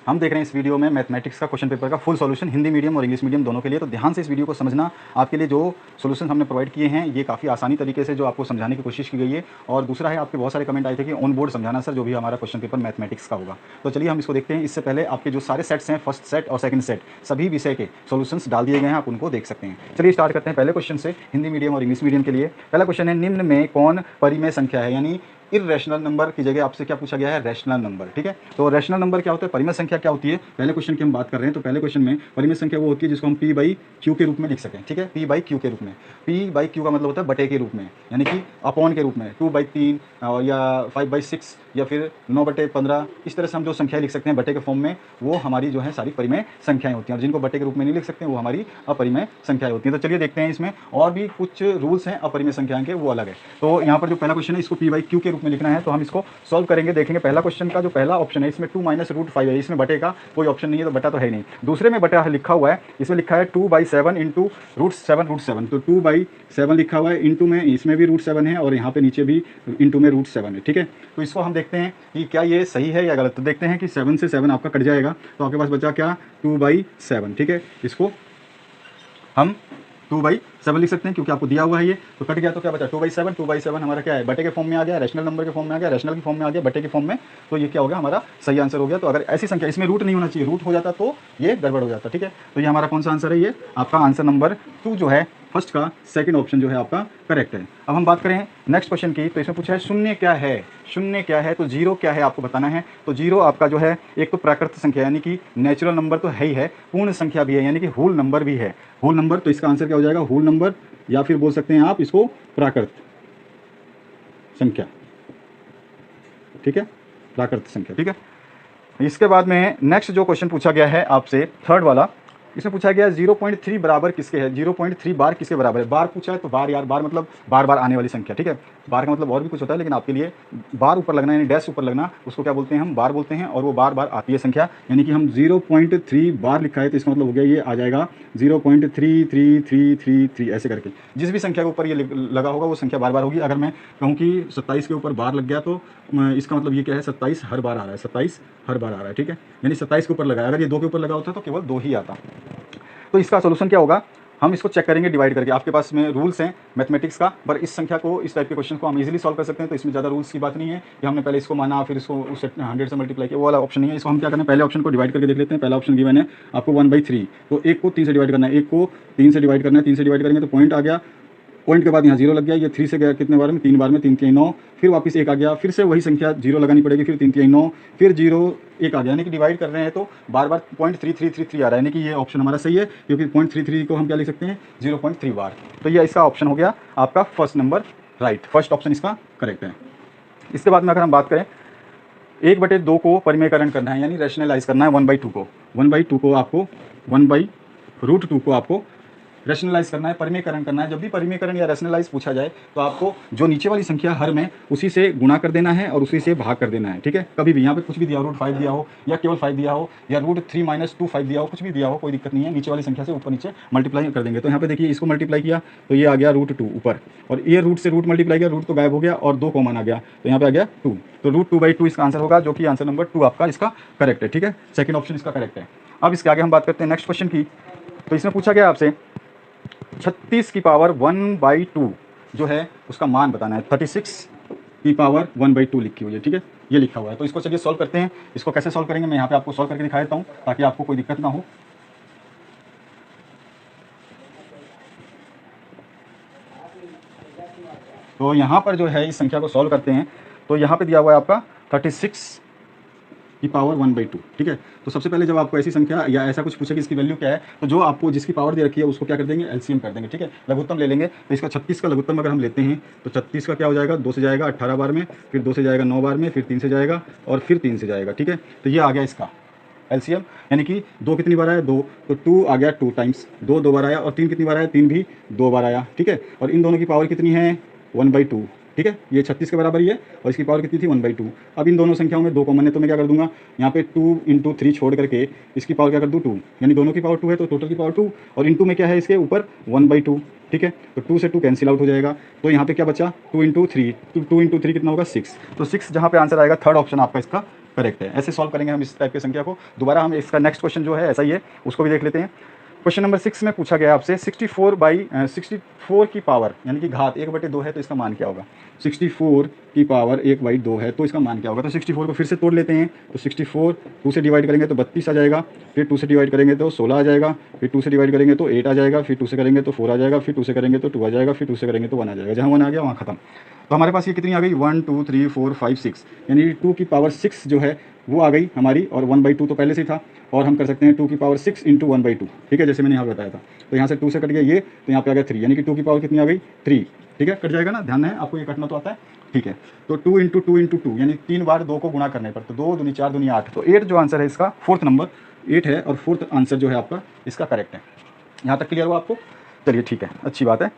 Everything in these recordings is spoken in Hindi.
हम देख रहे हैं इस वीडियो में मैथमेटिक्स का क्वेश्चन पेपर का फुल सॉल्यूशन हिंदी मीडियम और इंग्लिश मीडियम दोनों के लिए। तो ध्यान से इस वीडियो को समझना। आपके लिए जो सॉल्यूशन हमने प्रोवाइड किए हैं ये काफ़ी आसानी तरीके से जो आपको समझाने की कोशिश की गई है। और दूसरा है, आपके बहुत सारे कमेंट आए थे कि ऑन बोर्ड समझाना सर जो भी हमारा क्वेश्चन पेपर मैथमेटिक्स का होगा। तो चलिए हम इसको देखते हैं। इससे पहले आपके जो सारे सेट्स हैं, फर्स्ट सेट और सेकंड सेट, सभी विषय के सॉल्यूशंस डाल दिए गए हैं, आप उनको देख सकते हैं। चलिए स्टार्ट करते हैं पहले क्वेश्चन से, हिंदी मीडियम और इंग्लिश मीडियम के लिए। पहला क्वेश्चन है, निम्न में कौन परिमेय संख्या है, यानी इर्रेशनल नंबर की जगह आपसे क्या पूछा गया है, रैशनल नंबर। ठीक है, तो रैशनल नंबर क्या होता है, परिमेय संख्या क्या होती है, पहले क्वेश्चन की हम बात कर रहे हैं। तो पहले क्वेश्चन में परिमेय संख्या वो होती है जिसको हम p बाई क्यू के रूप में लिख सकें। ठीक है, p बाई क्यू के रूप में। p बाई क्यू का मतलब होता है बटे के रूप में, यानी कि अपॉन के रूप में, 2/3 या 5/6 या फिर 9/15, इस तरह से हम जो संख्या लिख सकते हैं बटे के फॉर्म में, वो हमारी जो है सारी परिमेय संख्याएं होती हैं। और जिनको बटे के रूप में नहीं लिख सकते वो हमारी अपरिमेय संख्याएं होती हैं। तो चलिए देखते हैं, इसमें और भी कुछ रूल्स हैं अपरिमेय संख्याएं के, वो अलग है। तो यहाँ पर जो पहला क्वेश्चन है इसको p बाई क्यू के रूप में लिखना है, तो हम इसको सॉल्व करेंगे। देखेंगे पहला क्वेश्चन का जो पहला ऑप्शन है इसमें 2 - √5 है, इसमें बटे का कोई ऑप्शन नहीं है, तो बटा तो है नहीं। दूसरे में बटा लिखा हुआ है, इसमें लिखा है 2/7 इंटू √7, तो 2/7 लिखा हुआ है, इंटू में इसमें भी √7 है और यहाँ पे नीचे भी इंटू में √7 है। ठीक है, तो इसको हम देखते हैं कि क्या ये सही है या गलत। तो देखते हैं कि 7 से 7 आपका कट जाएगा, तो आपके पास बचा क्या, 2/7। ठीक है, इसको हम 2/7 लिख सकते हैं क्योंकि आपको दिया हुआ है ये, तो कट गया तो क्या बचा, 2/7। 2/7 हमारा क्या है, बटे के फॉर्म में आ गया, रैशनल नंबर के फॉर्म में आ गया, रैशनल के फॉर्म में आ गया, बटे के फॉर्म में, तो ये क्या हो गया, हमारा सही आंसर हो गया। तो अगर ऐसी संख्या, इसमें रूट नहीं होना चाहिए, रूट हो जाता तो ये गड़बड़ हो जाता। ठीक है, तो ये हमारा कौन सा आंसर है, ये आपका आंसर नंबर 2 जो है, फर्स्ट का सेकंड ऑप्शन जो है आपका करेक्ट है। अब हम बात करें नेक्स्ट क्वेश्चन की, तो इसमें पूछा है शून्य क्या है, शून्य क्या है, तो जीरो क्या है आपको बताना है। तो जीरो आपका जो है एक तो प्राकृत संख्या यानी कि नेचुरल नंबर तो है ही है, पूर्ण संख्या भी है यानी कि होल नंबर भी है, होल नंबर। तो इसका आंसर क्या हो जाएगा, होल नंबर, या फिर बोल सकते हैं आप इसको प्राकृत संख्या। ठीक है, प्राकृत संख्या। ठीक है, इसके बाद में नेक्स्ट जो क्वेश्चन पूछा गया है आपसे, थर्ड वाला, इसमें पूछा गया 0.3 बराबर किसके है, 0.3 बार किसके बराबर है। बार पूछा है तो बार, यार बार मतलब बार बार आने वाली संख्या। ठीक है, बार का मतलब और भी कुछ होता है, लेकिन आपके लिए बार ऊपर लगना यानी डैश ऊपर लगना, उसको क्या बोलते हैं, हम बार बोलते हैं। और वो बार बार आती है संख्या, यानी कि हम 0.3 बार लिखा है तो इसका मतलब हो गया ये आ जाएगा 0.3333 ऐसे करके। जिस भी संख्या के ऊपर ये लगा होगा वो संख्या बार बार होगी। अगर मैं कहूँ कि 27 के ऊपर बार लग गया तो इसका मतलब ये क्या है, 27 हर बार आ रहा है, 27 हर बार आ रहा है। ठीक है, यानी 27 के ऊपर लगा है। अगर ये 2 के ऊपर लगा होता तो केवल 2 ही आता। तो इसका सोल्यूशन क्या होगा, हम इसको चेक करेंगे डिवाइड करके। आपके पास में रूल्स हैं मैथमेटिक्स का, पर इस संख्या को, इस टाइप के क्वेश्चन को हम इजीली सॉल्व कर सकते हैं। तो इसमें ज़्यादा रूल्स की बात नहीं है कि हमने पहले इसको माना फिर इसको उससे 100 से मल्टीप्लाई किया, वो वाला ऑप्शन नहीं है। इसको हम क्या करें, पहले ऑप्शन को डिवाइड करके देख लेते हैं। पहला ऑप्शन गिवन है आपको 1/3, तो एक को 3 से डिवाइड करना है, एक को 3 से डिवाइड करना है। 3 से डिवाइड करेंगे तो पॉइंट आ गया, पॉइंट के बाद यहाँ 0 लग गया, ये 3 से गया कितने बार में, 3 बार में, 3 3 9, फिर वापस 1 आ गया, फिर से वही संख्या 0 लगानी पड़ेगी, फिर 3 3 9, फिर 0 1 आ गया। यानी कि डिवाइड कर रहे हैं तो बार बार 0.3333 आ रहा है, यानी कि ये ऑप्शन हमारा सही है, क्योंकि 0.33 को हम क्या लिख सकते हैं, 0.3 बार। तो ये इसका ऑप्शन हो गया आपका first number right, first option इसका करेक्ट है। इसके बाद में अगर हम बात करें 1/2 को परिमेयकरण करना है, यानी रैशनलाइज करना है 1/2 को, 1/2 को आपको 1/√2 को आपको रैशनलाइज करना है, परिमेयकरण करना है। जब भी परिमेयकरण या रैशनलाइज पूछा जाए तो आपको जो नीचे वाली संख्या हर में उसी से गुणा कर देना है और उसी से भाग कर देना है। ठीक है, कभी भी यहाँ पे कुछ भी दिया हो, √5 दिया हो या केवल 5 दिया हो या √3 - 2 5 दिया हो, कुछ भी दिया हो, कोई दिक्कत नहीं है, नीचे वाली संख्या से ऊपर नीचे मल्टीप्लाई कर देंगे। तो यहाँ पे देखिए इसको मल्टीप्लाई किया तो ये आ गया √2 ऊपर, और ये रूट से रूट मल्टीप्लाई किया, रूट तो गायब हो गया और 2 कॉमन आ गया, तो यहाँ पे आ गया 2, तो √2/2 इसका आंसर होगा, जो कि आंसर नंबर 2 आपका इसका करेक्ट है। ठीक है, सेकंड ऑप्शन इसका करेक्ट है। अब इसके आगे हम बात करते हैं नेक्स्ट क्वेश्चन की। तो इसमें पूछा गया आपसे 36 की पावर 1/2 जो है उसका मान बताना है। 36 की पावर 1/2 लिखी हुई है। ठीक है, ये लिखा हुआ है, तो इसको चलिए सॉल्व करते हैं। इसको कैसे सॉल्व करेंगे मैं यहाँ पे आपको सॉल्व करके दिखा देता हूँ ताकि आपको कोई दिक्कत ना हो। तो यहाँ पर जो है इस संख्या को सॉल्व करते हैं, तो यहाँ पे दिया हुआ है आपका 36 की पावर 1/2। ठीक है, तो सबसे पहले जब आपको ऐसी संख्या या ऐसा कुछ पूछे कि इसकी वैल्यू क्या है, तो जो आपको जिसकी पावर दे रखी है उसको क्या कर देंगे, एलसीएम कर देंगे। ठीक है, लघुत्तम ले लेंगे। तो इसका 36 का लघुत्तम अगर हम लेते हैं तो 36 का क्या हो जाएगा, 2 से जाएगा 18 बार में, फिर 2 से जाएगा 9 बार में, फिर 3 से जाएगा और फिर 3 से जाएगा। ठीक है, तो ये आ गया इसका एलसीएम, यानी कि 2 कितनी बार आया, 2, तो 2 आ गया 2 टाइम्स, 2 2 बार आया, और 3 कितनी बार आया, 3 भी 2 बार आया। ठीक है, और इन दोनों की पावर कितनी है, 1/2। ठीक है, ये 36 के बराबर ही है और इसकी पावर कितनी थी, 1/2। अब इन दोनों संख्याओं में 2 कॉमन है, तो मैं क्या कर दूंगा, यहाँ पे 2 × 3 छोड़ करके इसकी पावर क्या कर दूँ, 2, यानी दोनों की पावर 2 है तो टोटल की पावर 2, और इनटू में क्या है इसके ऊपर 1/2। ठीक है, तो 2 से 2 कैंसिल आउट हो जाएगा, तो यहाँ पे क्या बचा, 2 × 3, तो 2 × 3 कितना होगा, 6। तो 6 जहाँ पे आंसर आएगा, थर्ड ऑप्शन आपका इसका करेक्ट है। ऐसे सॉल्व करेंगे हम इस टाइप की संख्या को। दोबारा हम इसका नेक्स्ट क्वेश्चन जो है ऐसा ही है, उसको भी देख लेते हैं। क्वेश्चन नंबर 6 में पूछा गया आपसे 64 की पावर यानी कि घात 1/2 है तो इसका मान क्या होगा। 64 की पावर 1/2 है तो इसका मान क्या होगा। तो 64 को फिर से तोड़ लेते हैं। तो 64 2 से डिवाइड करेंगे तो 32 आ जाएगा, फिर 2 से डिवाइड करेंगे तो 16 आ जाएगा, फिर 2 से डिवाइड करेंगे तो 8 आ जाएगा, फिर 2 से करेंगे तो 4 आ जाएगा, फिर 2 से करेंगे तो 2 आ जाएगा, फिर 2 से करेंगे तो 1 आ जाएगा। जहाँ 1 आ गया वहाँ खत्म। तो हमारे पास ये कितनी आ गई 1 2 3 4 5 6 यानी 2 की पावर 6 जो है वो आ गई हमारी, और 1/2 तो पहले से ही था, और हम कर सकते हैं 2 की पावर 6 इंटू 1/2, ठीक है, जैसे मैंने यहाँ बताया था। तो यहाँ से 2 से कट गया ये, तो यहाँ पे आ गया 3 यानी कि 2 की पावर कितनी आ गई 3, ठीक है, कट जाएगा ना, ध्यान है आपको, ये कटना तो आता है, ठीक है। तो 2 इंटू 2 इंटू 2 यानी 3 बार 2 को गुणा करने पर, तो 2 दूनी 4 दूनी 8, तो 8 जो आंसर है इसका, फोर्थ नंबर 8 है, और फोर्थ आंसर जो है आपका इसका करेक्ट है। यहाँ तक क्लियर हुआ आपको, चलिए ठीक है, अच्छी बात है।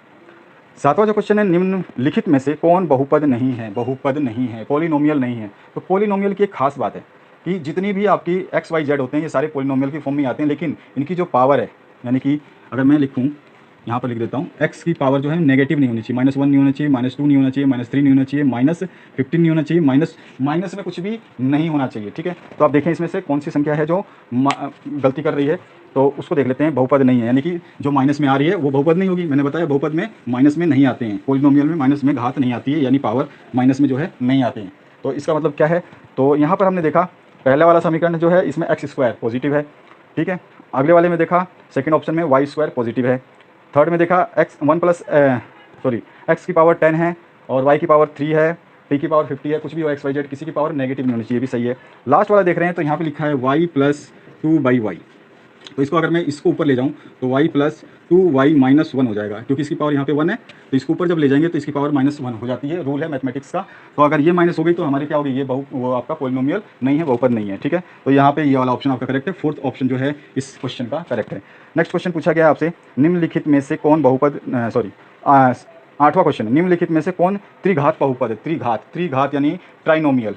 7वां जो क्वेश्चन है, निम्नलिखित में से कौन बहुपद नहीं है, बहुपद नहीं है, पॉलिनोमियल नहीं है। तो पॉलिनोमियल की एक खास बात है कि जितनी भी आपकी एक्स वाई जेड होते हैं ये सारे पॉलिनोमियल की फॉर्म में आते हैं, लेकिन इनकी जो पावर है, यानी कि अगर मैं लिखूँ, यहाँ पर लिख देता हूँ, एक्स की पावर जो है नेगेटिव नहीं होनी चाहिए, -1 नहीं होना चाहिए, -2 नहीं होना चाहिए, -3 नहीं होना चाहिए, -15 नहीं होना चाहिए, माइनस में कुछ भी नहीं होना चाहिए, ठीक है। तो आप देखें इसमें से कौन सी संख्या है जो गलती कर रही है, तो उसको देख लेते हैं। बहुपद नहीं है, यानी कि जो माइनस में आ रही है वो बहुपद नहीं होगी। मैंने बताया बहुपद में माइनस में नहीं आते हैं, पॉलिनोमियल में माइनस में घात नहीं आती है, यानी पावर माइनस में जो है नहीं आते हैं। तो इसका मतलब क्या है, तो यहाँ पर हमने देखा पहले वाला समीकरण जो है इसमें x² पॉजिटिव है, ठीक है। अगले वाले में देखा सेकंड ऑप्शन में y² पॉजिटिव है। थर्ड में देखा x की पावर 10 है और y की पावर 3 है, t की पावर 50 है, कुछ भी हो x y z, किसी की पावर नेगेटिव नहीं होनी चाहिए, भी सही है। लास्ट वाला देख रहे हैं तो यहाँ पे लिखा है y + 2/y, तो इसको अगर मैं इसको ऊपर ले जाऊँ तो y + 2y - 1 हो जाएगा, क्योंकि इसकी पावर यहाँ पे 1 है, तो इसको ऊपर जब ले जाएंगे तो इसकी पावर -1 हो जाती है, रूल है मैथमेटिक्स का। तो अगर ये माइनस हो गई तो हमारी क्या होगी, ये वो आपका पॉलिनोमियल नहीं है, बहुपद नहीं है, ठीक है। तो यहाँ पे ये वाला ऑप्शन आपका करेक्ट है, फोर्थ ऑप्शन जो है इस क्वेश्चन का करेक्ट है। नेक्स्ट क्वेश्चन पूछा गया आपसे, निम्नलिखित में से कौन बहुपद 8वां क्वेश्चन, निम्नलिखित में से कौन त्रिघात बहुपद है। त्रिघात यानी ट्राइनोमियल,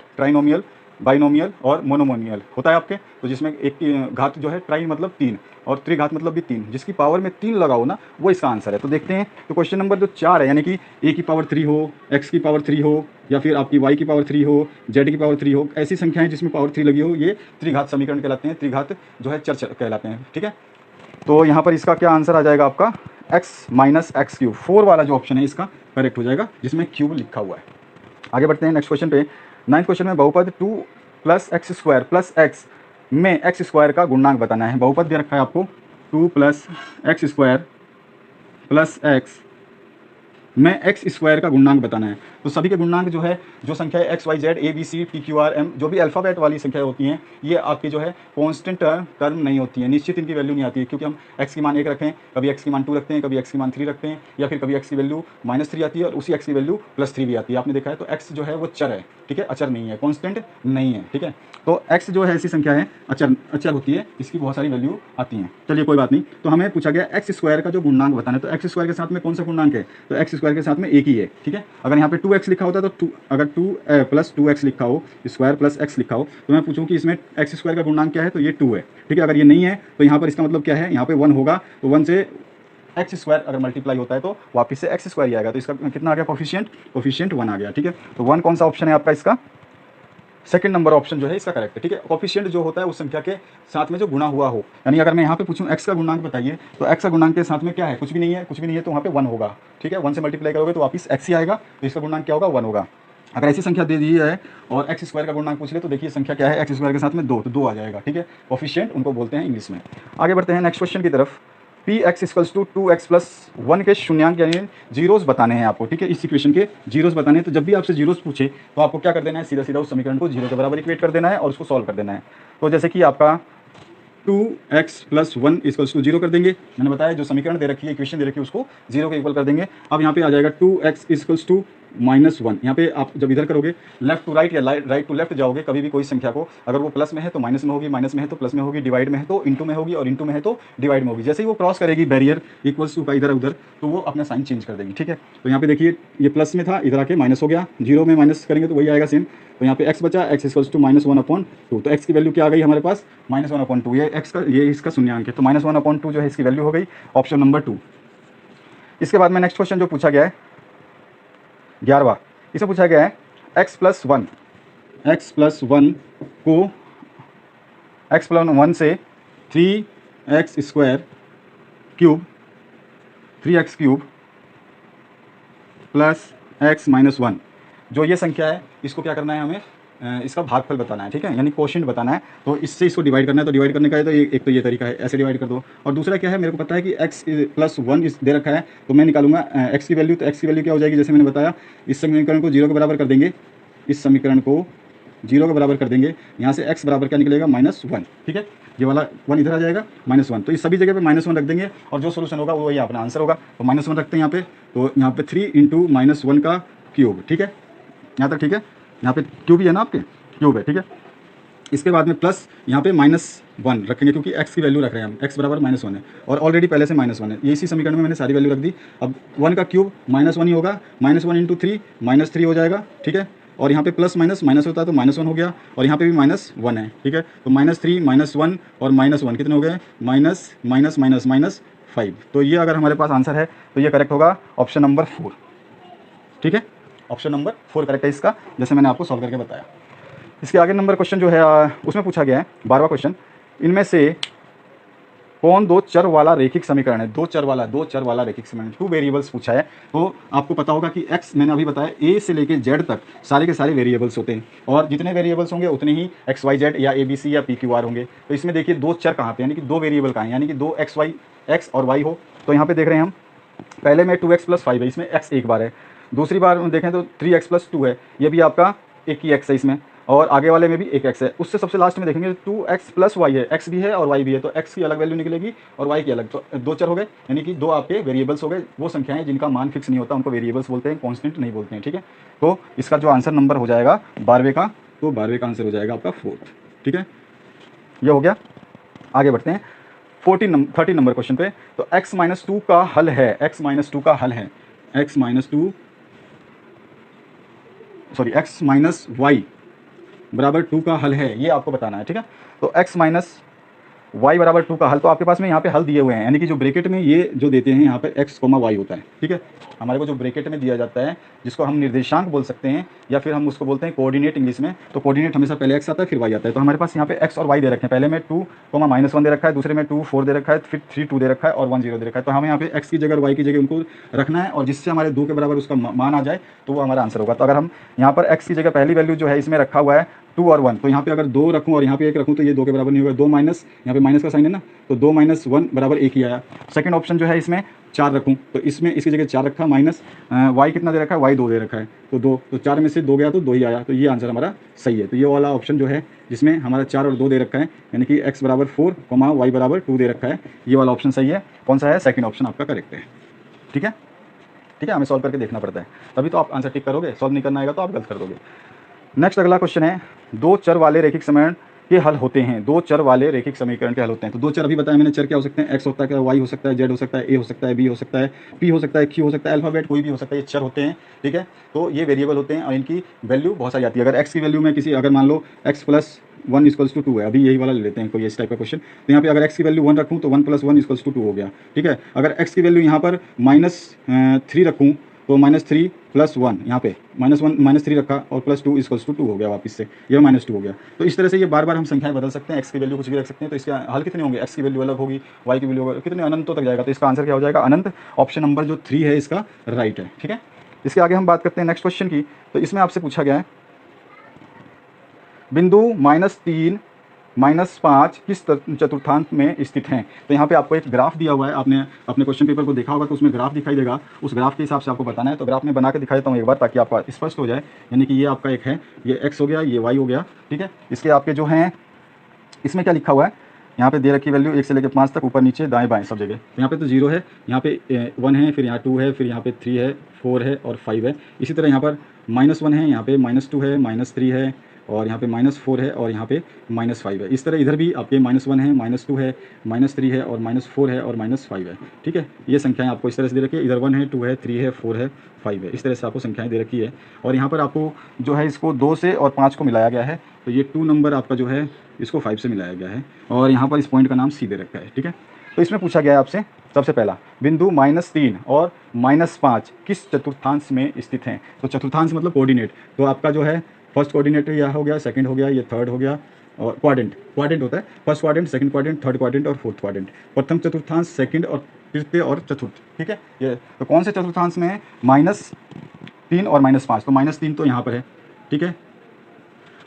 बाइनोमियल और मोनोमोनियल होता है आपके, तो जिसमें एक घात जो है ट्राई मतलब 3 और त्रिघात मतलब भी 3, जिसकी पावर में 3 लगाओ ना वो इसका आंसर है। तो देखते हैं, तो क्वेश्चन नंबर जो 4 है, यानी कि a की पावर 3 हो, x की पावर 3 हो, या फिर आपकी y की पावर 3 हो, z की पावर 3 हो, ऐसी संख्याएं जिसमें पावर 3 लगी हो, ये त्रिघात समीकरण कहलाते हैं, त्रिघात जो है चर कहलाते हैं, ठीक है। तो यहाँ पर इसका क्या आंसर आ जाएगा आपका x - x³ 4 वाला जो ऑप्शन है इसका करेक्ट हो जाएगा, जिसमें क्यूब लिखा हुआ है। आगे बढ़ते हैं नेक्स्ट क्वेश्चन पे। 9th क्वेश्चन में बहुपद 2 + x² + x में x² का गुणांक बताना है। बहुपद दे रखा है आपको 2 + x² + x में x² का गुणांक बताना है। तो सभी के गुणांक जो है, जो संख्या x y z a b c p q r m जो भी अल्फ़ाबेट वाली संख्या होती हैं, ये आपकी जो है कांस्टेंट टर्म नहीं होती है, निश्चित इनकी वैल्यू नहीं आती है, क्योंकि हम x की मान 1 रखें, कभी x की मान 2 रखते हैं, कभी x की मान 3 रखते हैं, या फिर कभी x की वैल्यू -3 आती है और उसी x की वैल्यू +3 भी आती है, आपने देखा है। तो x जो है वो चर है, ठीक है, अचर नहीं है, कांस्टेंट नहीं है, ठीक है। तो x जो है ऐसी संख्या है, अचर होती है, इसकी बहुत सारी वैल्यू आती हैं। चलिए कोई बात नहीं। तो हमें पूछा गया x² का जो गुणांक बताना है, तो x² के साथ में कौन सा गुणांक है, तो x² के साथ में एक ही है, ठीक है। अगर यहाँ पे 2x लिखा होता तो अगर 2 + 2x लिखा हो, स्क्वायर + x लिखा हो, तो मैं पूछूं कि इसमें x² का गुणांक क्या है, तो ये 2 है, ठीक है। अगर ये नहीं है तो यहाँ पर इसका मतलब क्या है, यहाँ पे 1 होगा, तो 1 से x² अगर मल्टीप्लाई होता है तो वापस से x² ही आएगा, तो इसका कितना आ गया कोफिशिएंट 1 आ गया, ठीक है। तो 1 कौन सा ऑप्शन है आपका, इसका सेकंड नंबर ऑप्शन जो है इसका करेक्ट है, ठीक है। कोफिशिएंट जो होता है उस संख्या के साथ में जो गुणा हुआ हो, यानी अगर मैं यहाँ पे पूछूं x का गुणांक बताइए, तो x का गुणांक के साथ में क्या है, कुछ भी नहीं है, तो वहाँ पे 1 होगा, ठीक है। 1 से मल्टीप्लाई करोगे तो वापस x ही आएगा, तो इसका गुणांक क्या होगा, 1 होगा। अगर ऐसी संख्या दे दी है और x² का गुणांक पूछ ले, तो देखिए संख्या क्या है, x² के साथ में 2, तो 2 आ जाएगा, ठीक है। कोफिशिएंट उनको बोलते हैं इंग्लिश में। आगे बढ़ते हैं नेक्स्ट क्वेश्चन की तरफ। px = 2x + 1 के शून्यांक यानी जीरोस बताने हैं आपको, ठीक है। इस इक्वेशन के जीरोस बताने हैं, तो जब भी आपसे जीरोस पूछे तो आपको क्या कर देना है, सीधा उस समीकरण को 0 के बराबर इक्वेट कर देना है और उसको सॉल्व कर देना है। तो जैसे कि आपका 2x + 1 = 0 कर देंगे, मैंने बताया जो समीकरण दे रखी है, इक्वेशन दे रखी है, उसको 0 के इक्वल कर देंगे। अब यहाँ पे आ जाएगा 2x = -1, यहाँ पे आप जब इधर करोगे लेफ्ट टू राइट या राइट टू लेफ्ट जाओगे, कभी भी कोई संख्या को, अगर वो प्लस में है तो माइनस में होगी, माइनस में है तो प्लस में होगी, डिवाइड में है तो इंटू में होगी, और इंटू में है तो डिवाइड में होगी। जैसे ही वो क्रॉस करेगी बैरियर इक्वल्स टू का इधर उधर, तो वो अपना साइन चेंज कर देगी, ठीक है। तो यहाँ पे देखिए ये प्लस में था, इधर आके माइनस हो गया, 0 में माइनस करेंगे तो वही आएगा सेम। तो यहाँ पे x बचा, x = -1/2, तो x की वैल्यू क्या आ गई हमारे पास, -1/2, ये x का, ये इसका शून्यांक है, तो -1/2 जो है इसकी वैल्यू हो गई, ऑप्शन नंबर 2। इसके बाद में नेक्स्ट क्वेश्चन जो पूछा गया है 11वां, इसमें पूछा गया है x + 1 को x+1 से 3x² cube 3x cube plus x-1 जो ये संख्या है इसको क्या करना है हमें इसका भागफल बताना है, ठीक है, यानी क्वोशिएंट बताना है। तो इससे इसको डिवाइड करना है, तो डिवाइड करने का है तो एक तो ये तरीका है, ऐसे डिवाइड कर दो। और दूसरा क्या है, मेरे को पता है कि x+1 इस दे रखा है, तो मैं निकालूंगा x की वैल्यू। तो x की वैल्यू क्या हो जाएगी, जैसे मैंने बताया, इस समीकरण को 0 के बराबर कर देंगे, इस समीकरण को 0 के बराबर कर देंगे। यहाँ से x बराबर क्या निकलेगा, -1, ठीक है, ये वाला 1 इधर आ जाएगा, -1। तो इस सभी जगह पे -1 रख देंगे और जो सोल्यूशन होगा वो वही अपना आंसर होगा। तो -1 रखते हैं यहाँ पे, तो यहाँ पे 3 × -1 का क्यूब, ठीक है, यहाँ तक ठीक है। यहाँ पे क्यूब ही है ना, आपके क्यूब है, ठीक है। इसके बाद में प्लस यहाँ पे -1 रखेंगे, क्योंकि x की वैल्यू रख रहे हैं हम, x बराबर -1 है और ऑलरेडी पहले से -1 है। ये इसी समीकरण में मैंने सारी वैल्यू रख दी। अब 1 का क्यूब -1 ही होगा, -1 × 3 -3 हो जाएगा, ठीक है। और यहाँ पे प्लस माइनस माइनस होता है तो -1 हो गया, और यहाँ पे भी -1 है, ठीक है। तो -3 -1 और -1 कितने हो गए, -5। तो ये अगर हमारे पास आंसर है तो ये करेक्ट होगा ऑप्शन नंबर 4, ठीक है। ऑप्शन नंबर 4 करेक्ट है इसका, जैसे मैंने आपको सॉल्व करके बताया। इसके आगे नंबर क्वेश्चन जो है उसमें पूछा गया है 12वां क्वेश्चन, इनमें से कौन दो चर वाला रैखिक समीकरण है। दो चर वाला रैखिक समीकरण, 2 वेरिएबल्स पूछा है। तो आपको पता होगा कि x मैंने अभी बताया a से लेके z तक सारे के सारे वेरिएबल्स होते हैं, और जितने वेरिएबल्स होंगे उतने ही x y z या a b c या p q r होंगे। तो इसमें देखिए दो चर कहाँ पे, यानी कि दो वेरिएबल कहाँ हैं, यानी कि दो x और y हो। तो यहाँ पे देख रहे हैं हम, पहले में 2x + 5 है, इसमें x एक बार है। दूसरी बार देखें तो 3x + 2 है, ये भी आपका एक ही x है इसमें, और आगे वाले में भी एक x है। उससे सबसे लास्ट में देखेंगे 2x + y है, x भी है और y भी है, तो x की अलग वैल्यू निकलेगी और y की अलग। तो दो चर हो गए, यानी कि दो आपके वेरिएबल्स हो गए। वो संख्याएं जिनका मान फिक्स नहीं होता उनको वेरिएबल्स बोलते हैं, कांस्टेंट नहीं बोलते हैं, ठीक है। तो इसका जो आंसर नंबर हो जाएगा 12वें का, तो 12वें का आंसर हो जाएगा आपका 4th, ठीक है। ये हो गया। आगे बढ़ते हैं 13 नंबर क्वेश्चन पे। तो x-2 का हल है, x-2 का हल है, x-y बराबर 2 का हल है, ये आपको बताना है, ठीक है। तो x-y बराबर 2 का हल, तो आपके पास में यहाँ पे हल दिए हुए हैं, यानी कि जो ब्रैकेट में ये जो देते हैं यहाँ पे x, y होता है, ठीक है। हमारे को जो ब्रैकेट में दिया जाता है, जिसको हम निर्देशांक बोल सकते हैं, या फिर हम उसको बोलते हैं कोऑर्डिनेट इंग्लिश में। तो कोऑर्डिनेट हमेशा पहले x आता है फिर y आता है। तो हमारे पास यहाँ पे x और y दे रखे हैं, पहले में 2, -1 दे रखा है, दूसरे में 2, 4 दे रखा है, फिर 3, 2 दे रखा है, और 1, 0 दे रखा है। तो हमें यहाँ पे x की जगह y की जगह उनको रखना है, और जिससे हमारे 2 के बराबर उसका मान आ जाए तो वो हमारा आंसर होगा। तो अगर हम यहाँ पर x की जगह पहली वैल्यू जो है इसमें रखा हुआ है 2 और 1, तो यहाँ पे अगर 2 रखूँ और यहाँ पे 1 रखूँ तो ये 2 के बराबर नहीं होगा। 2 माइनस, यहाँ पे माइनस का साइन है ना, तो 2 - 1 बराबर 1 ही आया। सेकंड ऑप्शन जो है इसमें 4 रखूँ, तो इसमें इसकी जगह 4 रखा, माइनस y कितना दे रखा है, y 2 दे रखा है, तो 2, तो 4 में से 2 गया तो 2 ही आया। तो ये आंसर हमारा सही है। तो ये वाला ऑप्शन जो है जिसमें हमारा 4 और 2 दे रखा है, यानी कि x बराबर 4, y बराबर 2 दे रखा है, ये वाला ऑप्शन सही है। कौन सा है, सेकंड ऑप्शन आपका करेक्ट है, ठीक है। ठीक है, हमें सॉल्व करके देखना पड़ता है, तभी तो आप आंसर टिक करोगे। सॉल्व नहीं करना आएगा तो आप गलत कर दोगे। नेक्स्ट अगला क्वेश्चन है, दो चर वाले रैखिक समीकरण के हल होते हैं। दो चर वाले रैखिक समीकरण के हल होते हैं। तो दो चर अभी बताया मैंने, चर क्या हो सकते हैं, x होता है, y हो सकता है, z हो सकता है, a हो सकता है, b हो सकता है, p हो सकता है, q हो सकता है, अल्फाबेट कोई भी हो सकता है, ये चर होते हैं, ठीक है। तो ये वेरिएबल होते हैं और इनकी वैल्यू बहुत सारी आती है। अगर x की वैल्यू में किसी, अगर मान लो x + 1 = 2 है, अभी यही वाला ले लेते हैं कोई इस टाइप का क्वेश्चन। तो यहाँ पे अगर x की वैल्यू 1 रखूँ तो 1 + 1 = 2 हो गया, ठीक है। अगर x की वैल्यू यहाँ पर -3 रखूँ तो -3 + 1, यहाँ पे -3 रखा और +2 = 2 हो गया, वापस से यह -2 हो गया। तो इस तरह से ये बार बार हम संख्याएं बदल सकते हैं, x की वैल्यू कुछ भी रख सकते हैं। तो इसके हल कितने होंगे, x की वैल्यू अलग होगी, y की वैल्यू कितने अनंतों तक जाएगा। तो इसका आंसर क्या हो जाएगा, अनंत। ऑप्शन नंबर जो 3 है इसका राइट है, ठीक है। इसके आगे हम बात करते हैं नेक्स्ट क्वेश्चन की। तो इसमें आपसे पूछा गया है, बिंदु -3 -5 किस चतुर्थांश में स्थित हैं। तो यहाँ पे आपको एक ग्राफ दिया हुआ है, आपने अपने क्वेश्चन पेपर को देखा होगा तो उसमें ग्राफ दिखाई देगा, उस ग्राफ के हिसाब से आपको बताना है। तो ग्राफ में बना के दिखा देता हूँ एक बार, ताकि आपका स्पष्ट हो जाए। यानी कि ये आपका एक है, ये x हो गया, ये y हो गया, ठीक है। इसके आपके जो हैं, इसमें क्या लिखा हुआ है, यहाँ पे दे रखी वैल्यू 1 से लेकर 5 तक, ऊपर नीचे दाएं बाएं सब जगह। तो यहाँ पे तो 0 है, यहाँ पे 1 है, फिर यहाँ 2 है, फिर यहाँ पे 3 है, 4 है और 5 है। इसी तरह यहाँ पर -1 है, यहाँ पे -2 है, -3 है, और यहाँ पे -4 है, और यहाँ पे -5 है। इस तरह इधर भी आपके -1 है, -2 है, -3 है, और -4 है, और -5 है, ठीक है। ये संख्याएं आपको इस तरह से दे रखी है, इधर 1 है, 2 है, 3 है, 4 है, 5 है, इस तरह से आपको संख्याएं दे रखी है। और यहाँ पर आपको जो है इसको 2 से और 5 को मिलाया गया है, तो ये 2 नंबर आपका जो है इसको 5 से मिलाया गया है, और यहाँ पर इस पॉइंट का नाम C दे रखा है, ठीक है। तो इसमें पूछा गया है आपसे, सबसे पहला, बिंदु -3 और -5 किस चतुर्थांश में स्थित हैं। तो चतुर्थांश मतलब कोऑर्डिनेट, तो आपका जो है फर्स्ट कोऑर्डिनेट यह हो गया, सेकंड हो गया, ये थर्ड हो गया, और क्वाड्रेंट होता है first quadrant, second quadrant, third quadrant और फोर्थ क्वाड्रेंट। प्रथम चतुर्थांश, सेकंड और तृतीय और चतुर्थ, ठीक है। ये तो कौन से चतुर्थांश में है? -3 और -5, तो -3 तो यहाँ पर है, ठीक है,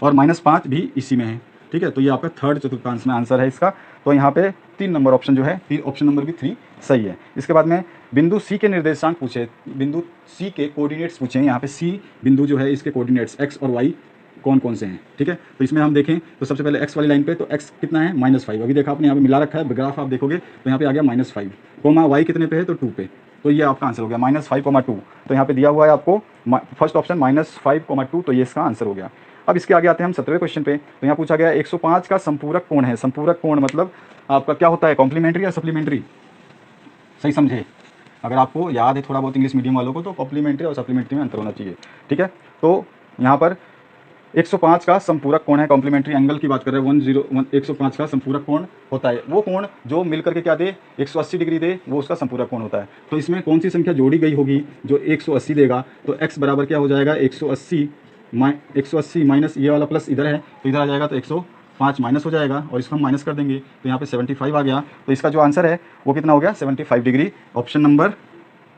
और -5 भी इसी में है, ठीक है। तो ये आपका थर्ड चतुर्थांश में आंसर है इसका। तो यहाँ पे 3 नंबर ऑप्शन जो है, ऑप्शन नंबर भी 3 सही है। इसके बाद में बिंदु सी के निर्देशांक पूछे, बिंदु सी के कोऑर्डिनेट्स पूछे हैं। यहाँ पे सी बिंदु जो है इसके कोऑर्डिनेट्स x और y कौन कौन से हैं, ठीक है। तो इसमें हम देखें तो सबसे पहले x वाली लाइन पे, तो x कितना है? -5। अभी देखा आपने यहाँ पे मिला रखा है, ग्राफ आप देखोगे तो यहाँ पे आ गया -5, कोमा y कितने पे है? तो 2 पे। तो ये आपका आंसर हो गया -5,2। तो यहाँ पे दिया हुआ है आपको फर्स्ट ऑप्शन -5,2, तो ये इसका आंसर हो गया। अब इसके आगे आते हैं हम 17वें क्वेश्चन पे। तो यहाँ पूछा गया 105 का संपूरक कोण है। संपूरक कोण मतलब आपका क्या होता है? कॉम्प्लीमेंट्री या सप्लीमेंट्री? सही समझे, अगर आपको याद है थोड़ा बहुत इंग्लिश मीडियम वालों को, तो कॉम्प्लीमेंट्री और सप्लीमेंट्री में अंतर होना चाहिए, ठीक है। तो यहाँ पर 105 का संपूरक कोण है, कॉम्प्लीमेंट्री एंगल की बात कर रहे हैं। 105 का संपूरक कोण होता है वो कोण जो मिलकर के क्या दे? 180 डिग्री दे, वो उसका संपूरक कोण होता है। तो इसमें कौन सी संख्या जोड़ी गई होगी जो 180 देगा? तो x बराबर क्या हो जाएगा? 180 माइनस ये वाला प्लस इधर है, तो इधर आ जाएगा, तो 105 माइनस हो जाएगा, और इसको हम माइनस कर देंगे, तो यहाँ पे 75 आ गया। तो इसका जो आंसर है वो कितना हो गया? 75 डिग्री, ऑप्शन नंबर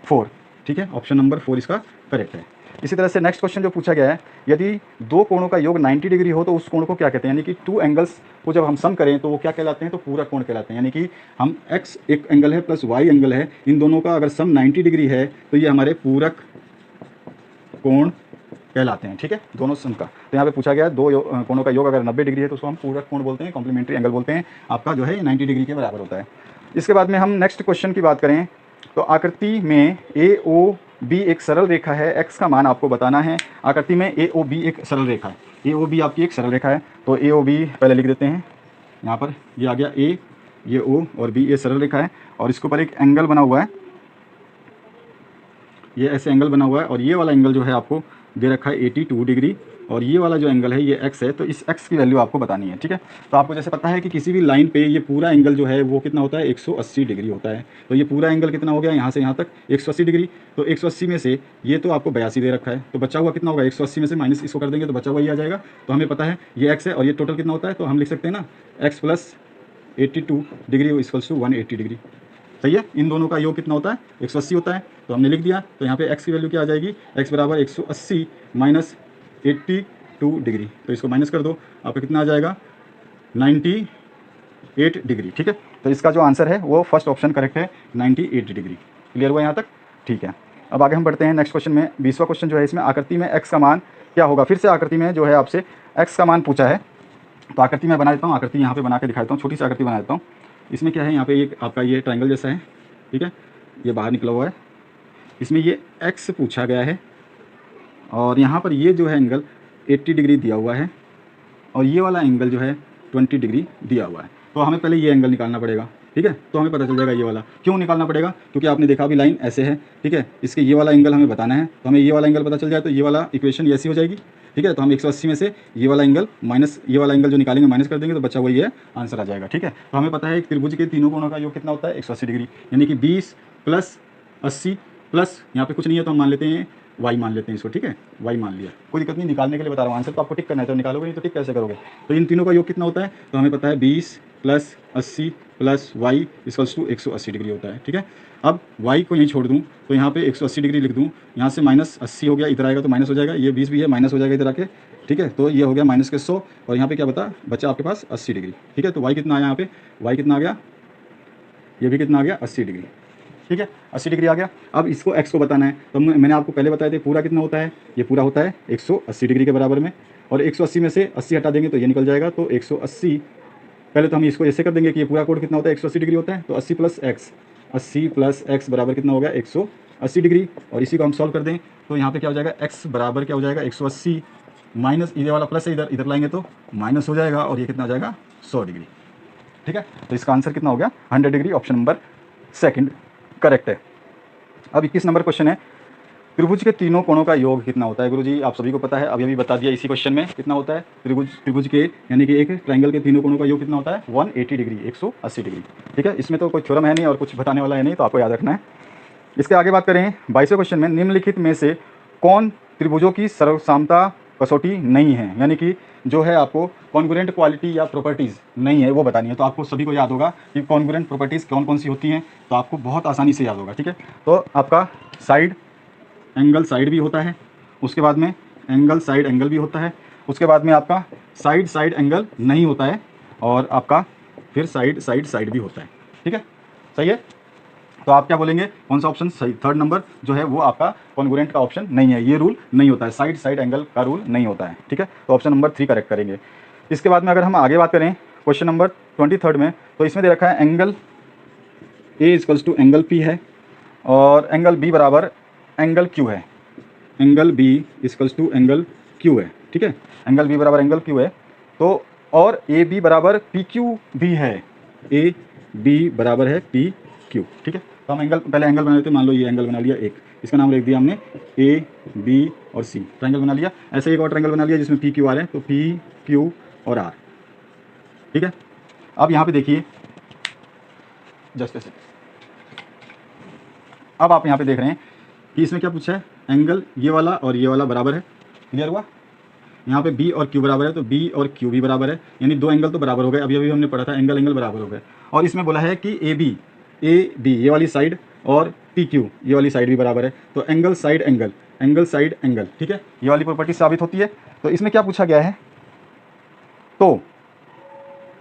4, ठीक है। ऑप्शन नंबर 4 इसका करेक्ट है। इसी तरह से नेक्स्ट क्वेश्चन जो पूछा गया है, यदि दो कोणों का योग 90 डिग्री हो तो उस कोण को क्या कहते हैं? यानी कि 2 एंगल्स को जब हम सम करें तो वो क्या कहलाते हैं? तो पूरक कोण कहलाते हैं। यानी कि हम x एक एंगल है प्लस y एंगल है, इन दोनों का अगर सम 90 डिग्री है तो ये हमारे पूरक कोण कहलाते हैं, ठीक है, दोनों सम का। तो यहाँ पे पूछा गया दो कोणों का योग अगर 90 डिग्री है तो उसको हम पूरक कोण बोलते हैं, कॉम्प्लीमेंट्री एंगल बोलते हैं। आपका जो है 90 डिग्री के बराबर होता है। इसके बाद में हम नेक्स्ट क्वेश्चन की बात करें तो आकृति में AOB एक सरल रेखा है, x का मान आपको बताना है। आकृति में AOB एक सरल रेखा है, AOB आपकी एक सरल रेखा है। तो AOB पहले लिख देते हैं, यहाँ पर ये आ गया A, ये O और B, ये सरल रेखा है, और इसके ऊपर एक एंगल बना हुआ है, ये ऐसे एंगल बना हुआ है, और ये वाला एंगल जो है आपको दे रखा है 82 डिग्री, और ये वाला जो एंगल है ये x है। तो इस x की वैल्यू आपको बतानी है, ठीक है। तो आपको जैसे पता है कि किसी भी लाइन पे ये पूरा एंगल जो है वो कितना होता है? 180 डिग्री होता है। तो ये पूरा एंगल कितना हो गया? यहाँ से यहाँ तक 180 डिग्री। तो 180 में से ये तो आपको 82 दे रखा है, तो बचा हुआ कितना होगा? 180 में से माइनस इसको कर देंगे तो बचा हुआ ये आ जाएगा। तो हमें पता है ये x है, और ये टोटल कितना होता है? तो हम लिख सकते हैं ना, x प्लस 82 डिग्री इक्वल्स टू 180 डिग्री। सही है, इन दोनों का योग कितना होता है? 180 होता है। तो हमने लिख दिया। तो यहाँ पे x की वैल्यू क्या आ जाएगी? x बराबर 180 माइनस 82 डिग्री। तो इसको माइनस कर दो, आपका कितना आ जाएगा? 98 डिग्री, ठीक है। तो इसका जो आंसर है वो फर्स्ट ऑप्शन करेक्ट है, 98 डिग्री। क्लियर हुआ यहाँ तक? ठीक है। अब आगे हम बढ़ते हैं नेक्स्ट क्वेश्चन में। 20वां क्वेश्चन जो है इसमें आकृति में x का मान क्या होगा? फिर से आकृति में जो है आपसे x का मान पूछा है। तो आकृति मैं बना देता हूँ, आकृति यहाँ पे बना के दिखा देता हूँ, छोटी सी आकृति बना देता हूँ। इसमें क्या है? यहाँ पे एक आपका ये ट्रायंगल जैसा है, ठीक है, ये बाहर निकला हुआ है। इसमें ये x पूछा गया है, और यहाँ पर ये जो है एंगल 80 डिग्री दिया हुआ है, और ये वाला एंगल जो है 20 डिग्री दिया हुआ है। तो हमें पहले ये एंगल निकालना पड़ेगा, ठीक है। तो हमें पता चल जाएगा ये वाला क्यों निकालना पड़ेगा, क्योंकि आपने देखा अभी लाइन ऐसे है, ठीक है। इसके ये वाला एंगल हमें बताना है, तो हमें ये वाला एंगल पता चल जाए तो ये वाला इक्वेशन ऐसी हो जाएगी, ठीक है। तो हम 180 में से ये वाला एंगल माइनस ये वाला एंगल जो निकालेंगे माइनस कर देंगे, तो बच्चा वही है, आंसर आ जाएगा, ठीक है। तो हमें पता है एक त्रिभुज के तीनों कोणों का योग कितना होता है? 180 डिग्री, यानी कि 20 प्लस 80 प्लस यहाँ पे कुछ नहीं है तो हम मान लेते हैं y मान लेते हैं इसको, ठीक है, y मान लिया, कोई दिक्कत नहीं, निकालने के लिए बता रहा हूँ। आंसर तो आपको टिक करना है, तो निकालोगे नहीं तो टिक कैसे करोगे? तो इन तीनों का योग कितना होता है? तो हमें पता है 20 plus 80 plus y equals to 180 degree होता है, ठीक है। अब y को यहीं छोड़ दूँ तो यहाँ पे 180 डिग्री लिख दूँ, यहाँ से माइनस 80 हो गया, इधर आएगा तो माइनस हो जाएगा, ये 20 भी है माइनस हो जाएगा इधर आके, ठीक है। तो ये हो गया माइनस के 100, और यहाँ पे क्या बचा आपके पास 80 डिग्री, ठीक है। तो y कितना आया यहाँ पे? y कितना आ गया? ये भी कितना आ गया? 80 डिग्री, ठीक है, 80 डिग्री आ गया। अब इसको x को बताना है, तो मैंने आपको पहले बताया था पूरा कितना होता है? ये पूरा होता है 180 डिग्री के बराबर में, और 180 में से 80 हटा देंगे तो ये निकल जाएगा। तो 180 पहले तो हम इसको ऐसे कर देंगे कि ये पूरा कोण कितना होता है? 180 डिग्री होता है। तो 80 प्लस x बराबर कितना हो गया? 180 डिग्री। और इसी को हम सॉल्व कर दें तो यहाँ पे क्या हो जाएगा? x बराबर क्या हो जाएगा? 180 माइनस ये वाला प्लस है, इधर लाएंगे तो माइनस हो जाएगा, और ये कितना आ जाएगा? 100 डिग्री, ठीक है। तो इसका आंसर कितना हो गया? 100 degree, option number second correct है। अब 21 नंबर क्वेश्चन है, त्रिभुज के तीनों कोणों का योग कितना होता है? गुरुजी आप सभी को पता है, अभी बता दिया इसी क्वेश्चन में। कितना होता है त्रिभुज के, यानी कि एक ट्रायंगल के तीनों कोणों का योग कितना होता है? 180 डिग्री, 180 डिग्री, ठीक है। इसमें तो कोई थ्योरम है नहीं और कुछ बताने वाला है नहीं, तो आपको याद रखना है। इसके आगे बात करें 22वें क्वेश्चन में, निम्नलिखित में से कौन त्रिभुजों की सर्वसामता कसौटी नहीं है, यानी कि जो है आपको कॉन्ग्रुएंट क्वालिटी या प्रॉपर्टीज़ नहीं है वो बतानी है। तो आपको सभी को याद होगा कि कॉन्ग्रुएंट प्रॉपर्टीज़ कौन कौन सी होती हैं, तो आपको बहुत आसानी से याद होगा, ठीक है। तो आपका साइड एंगल साइड भी होता है, उसके बाद में एंगल साइड एंगल भी होता है, उसके बाद में आपका साइड साइड एंगल नहीं होता है, और आपका फिर साइड साइड साइड भी होता है, ठीक है, सही है। तो आप क्या बोलेंगे, कौन सा ऑप्शन सही, थर्ड नंबर जो है वो आपका कॉन्ग्रुएंट का ऑप्शन नहीं है, ये रूल नहीं होता है, साइड साइड एंगल का रूल नहीं होता है, ठीक है। तो ऑप्शन नंबर 3 करेक्ट करेंगे। इसके बाद में अगर हम आगे बात करें क्वेश्चन नंबर 23 में, तो इसमें दे रखा है angle A equals to angle P है और एंगल बी बराबर एंगल क्यू है, angle B equals to angle Q है, ठीक है, एंगल बी बराबर एंगल क्यू है। तो और ए बी बराबर पी क्यू भी है, ए बी बराबर है पी क्यू, ठीक है। तो हम एंगल पहले एंगल बना लेते हैं, मान लो ये एंगल बना लिया एक, इसका नाम लिख दिया हमने ए बी और सी, ट्रायंगल बना लिया। ऐसे एक और ट्रायंगल बना लिया जिसमें पी क्यू आ रहे हैं, तो पी क्यू और आर, ठीक है। अब यहाँ पे देखिए जस्ट ऐसे, अब आप यहाँ पे देख रहे हैं कि इसमें क्या पूछा है, एंगल ये वाला और ये वाला बराबर है, क्लियर हुआ। यहाँ पे बी और क्यू बराबर है, तो बी और क्यू भी बराबर है, यानी दो एंगल तो बराबर हो गए, अभी अभी हमने पढ़ा था एंगल एंगल बराबर हो गए। और इसमें बोला है कि ए बी ये वाली साइड और पी क्यू ये वाली साइड भी बराबर है, तो angle side angle, angle side angle, ठीक है, ये वाली प्रॉपर्टी साबित होती है। तो इसमें क्या पूछा गया है, तो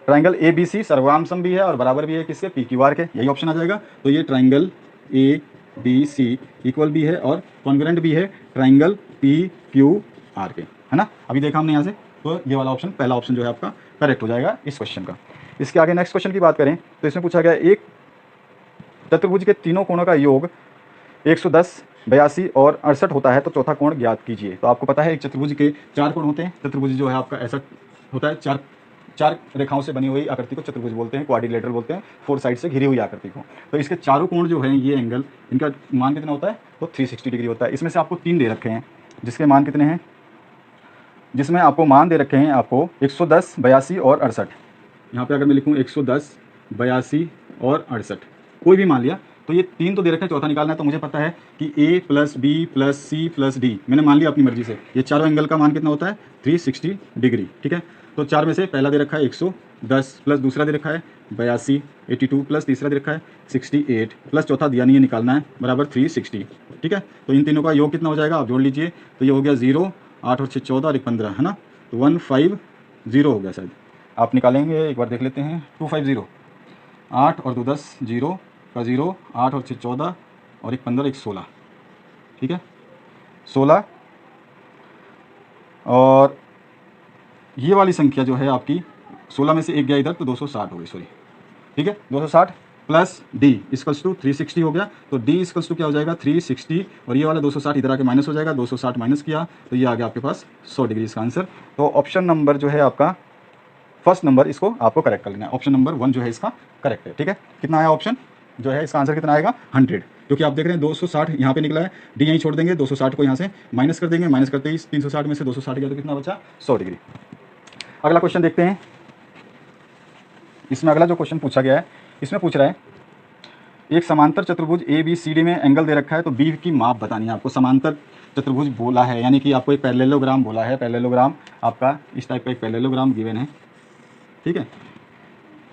ट्राइंगल ए बी सी सर्वांसम भी है और बराबर भी है किसके, पी क्यू आर के, यही ऑप्शन आ जाएगा। तो ये triangle A B C equal भी है और कॉन्ग्रुएंट भी है ट्राइंगल पी क्यू आर के, है ना। अभी देखा हमने यहाँ से, तो ये वाला ऑप्शन, पहला ऑप्शन जो है आपका करेक्ट हो जाएगा इस क्वेश्चन का। इसके आगे नेक्स्ट क्वेश्चन की बात करें तो इसमें पूछा गया एक चतुर्भुज के तीनों कोणों का योग 110, 82 और 68 होता है, तो चौथा कोण ज्ञात कीजिए। तो आपको पता है एक चतुर्भुज के 4 कोण होते हैं, चतुर्भुज जो है आपका ऐसा होता है, चार रेखाओं से बनी हुई आकृति को चतुर्भुज बोलते हैं, क्वाड्रिलेटरल बोलते हैं, 4 साइड से घिरी हुई आकृति को। तो इसके चारों कोण जो है ये एंगल, इनका मान कितना होता है, तो 360 डिग्री होता है। इसमें से आपको 3 दे रखे हैं, जिसके मान कितने हैं, जिसमें आपको मान दे रखे हैं आपको 110, 82 और 68। यहाँ पे अगर मैं लिखूँ 110, 82 और 68, कोई भी मान लिया, तो ये 3 तो दे रखे हैं, चौथा निकालना है। तो मुझे पता है कि A plus B plus C plus D, मैंने मान लिया अपनी मर्जी से, ये चारों एंगल का मान कितना होता है, 360 डिग्री, ठीक है। तो 4 में से पहला दे रखा है 110 प्लस दूसरा दे रखा है 82, 82 प्लस तीसरा दे रखा है 68 प्लस चौथा दिया नहीं है, निकालना है, बराबर 360, ठीक है। तो इन तीनों का योग कितना हो जाएगा, आप जोड़ लीजिए। तो ये हो गया 0, 8 और 6 14 और 1 15, है ना। तो 150 हो गया शायद, आप निकालेंगे एक बार देख लेते हैं। 250, 8 और 2 10, 0 का 0, 8 और 6 14 और 1 15, 1 16, ठीक है, 16। और ये वाली संख्या जो है आपकी 16 में से एक गया इधर, तो 260 हो गई, सॉरी, ठीक है, 260 प्लस डी इक्वल्स टू 360 हो गया। तो डी इक्वल्स टू क्या हो जाएगा, 360, और ये वाला 260 इधर आके माइनस हो जाएगा, 260 माइनस किया तो ये आ गया आपके पास 100 डिग्री इसका आंसर। तो ऑप्शन नंबर जो है आपका फर्स्ट नंबर, इसको आपको करेक्ट कर लेना है, ऑप्शन नंबर 1 जो है इसका करेक्ट है, ठीक है। कितना आया ऑप्शन जो है इसका आंसर कितना आएगा, 100, क्योंकि आप देख रहे हैं 260 यहाँ पे निकला है, डी यहीं छोड़ देंगे, 260 को यहाँ से माइनस कर देंगे, माइनस करते ही 360 में से 260 गया तो कितना बचा, 100 डिग्री। अगला क्वेश्चन देखते हैं। इसमें अगला जो क्वेश्चन पूछा गया है, इसमें पूछ रहा है एक समांतर चतुर्भुज ए बी सी डी में एंगल दे रखा है, तो बी की माप बतानी है आपको। समांतर चतुर्भुज बोला है, यानी कि आपको एक पैरेललोग्राम बोला है, पैरेललोग्राम आपका इस टाइप का एक पैरेललोग्राम गिवन है, ठीक है,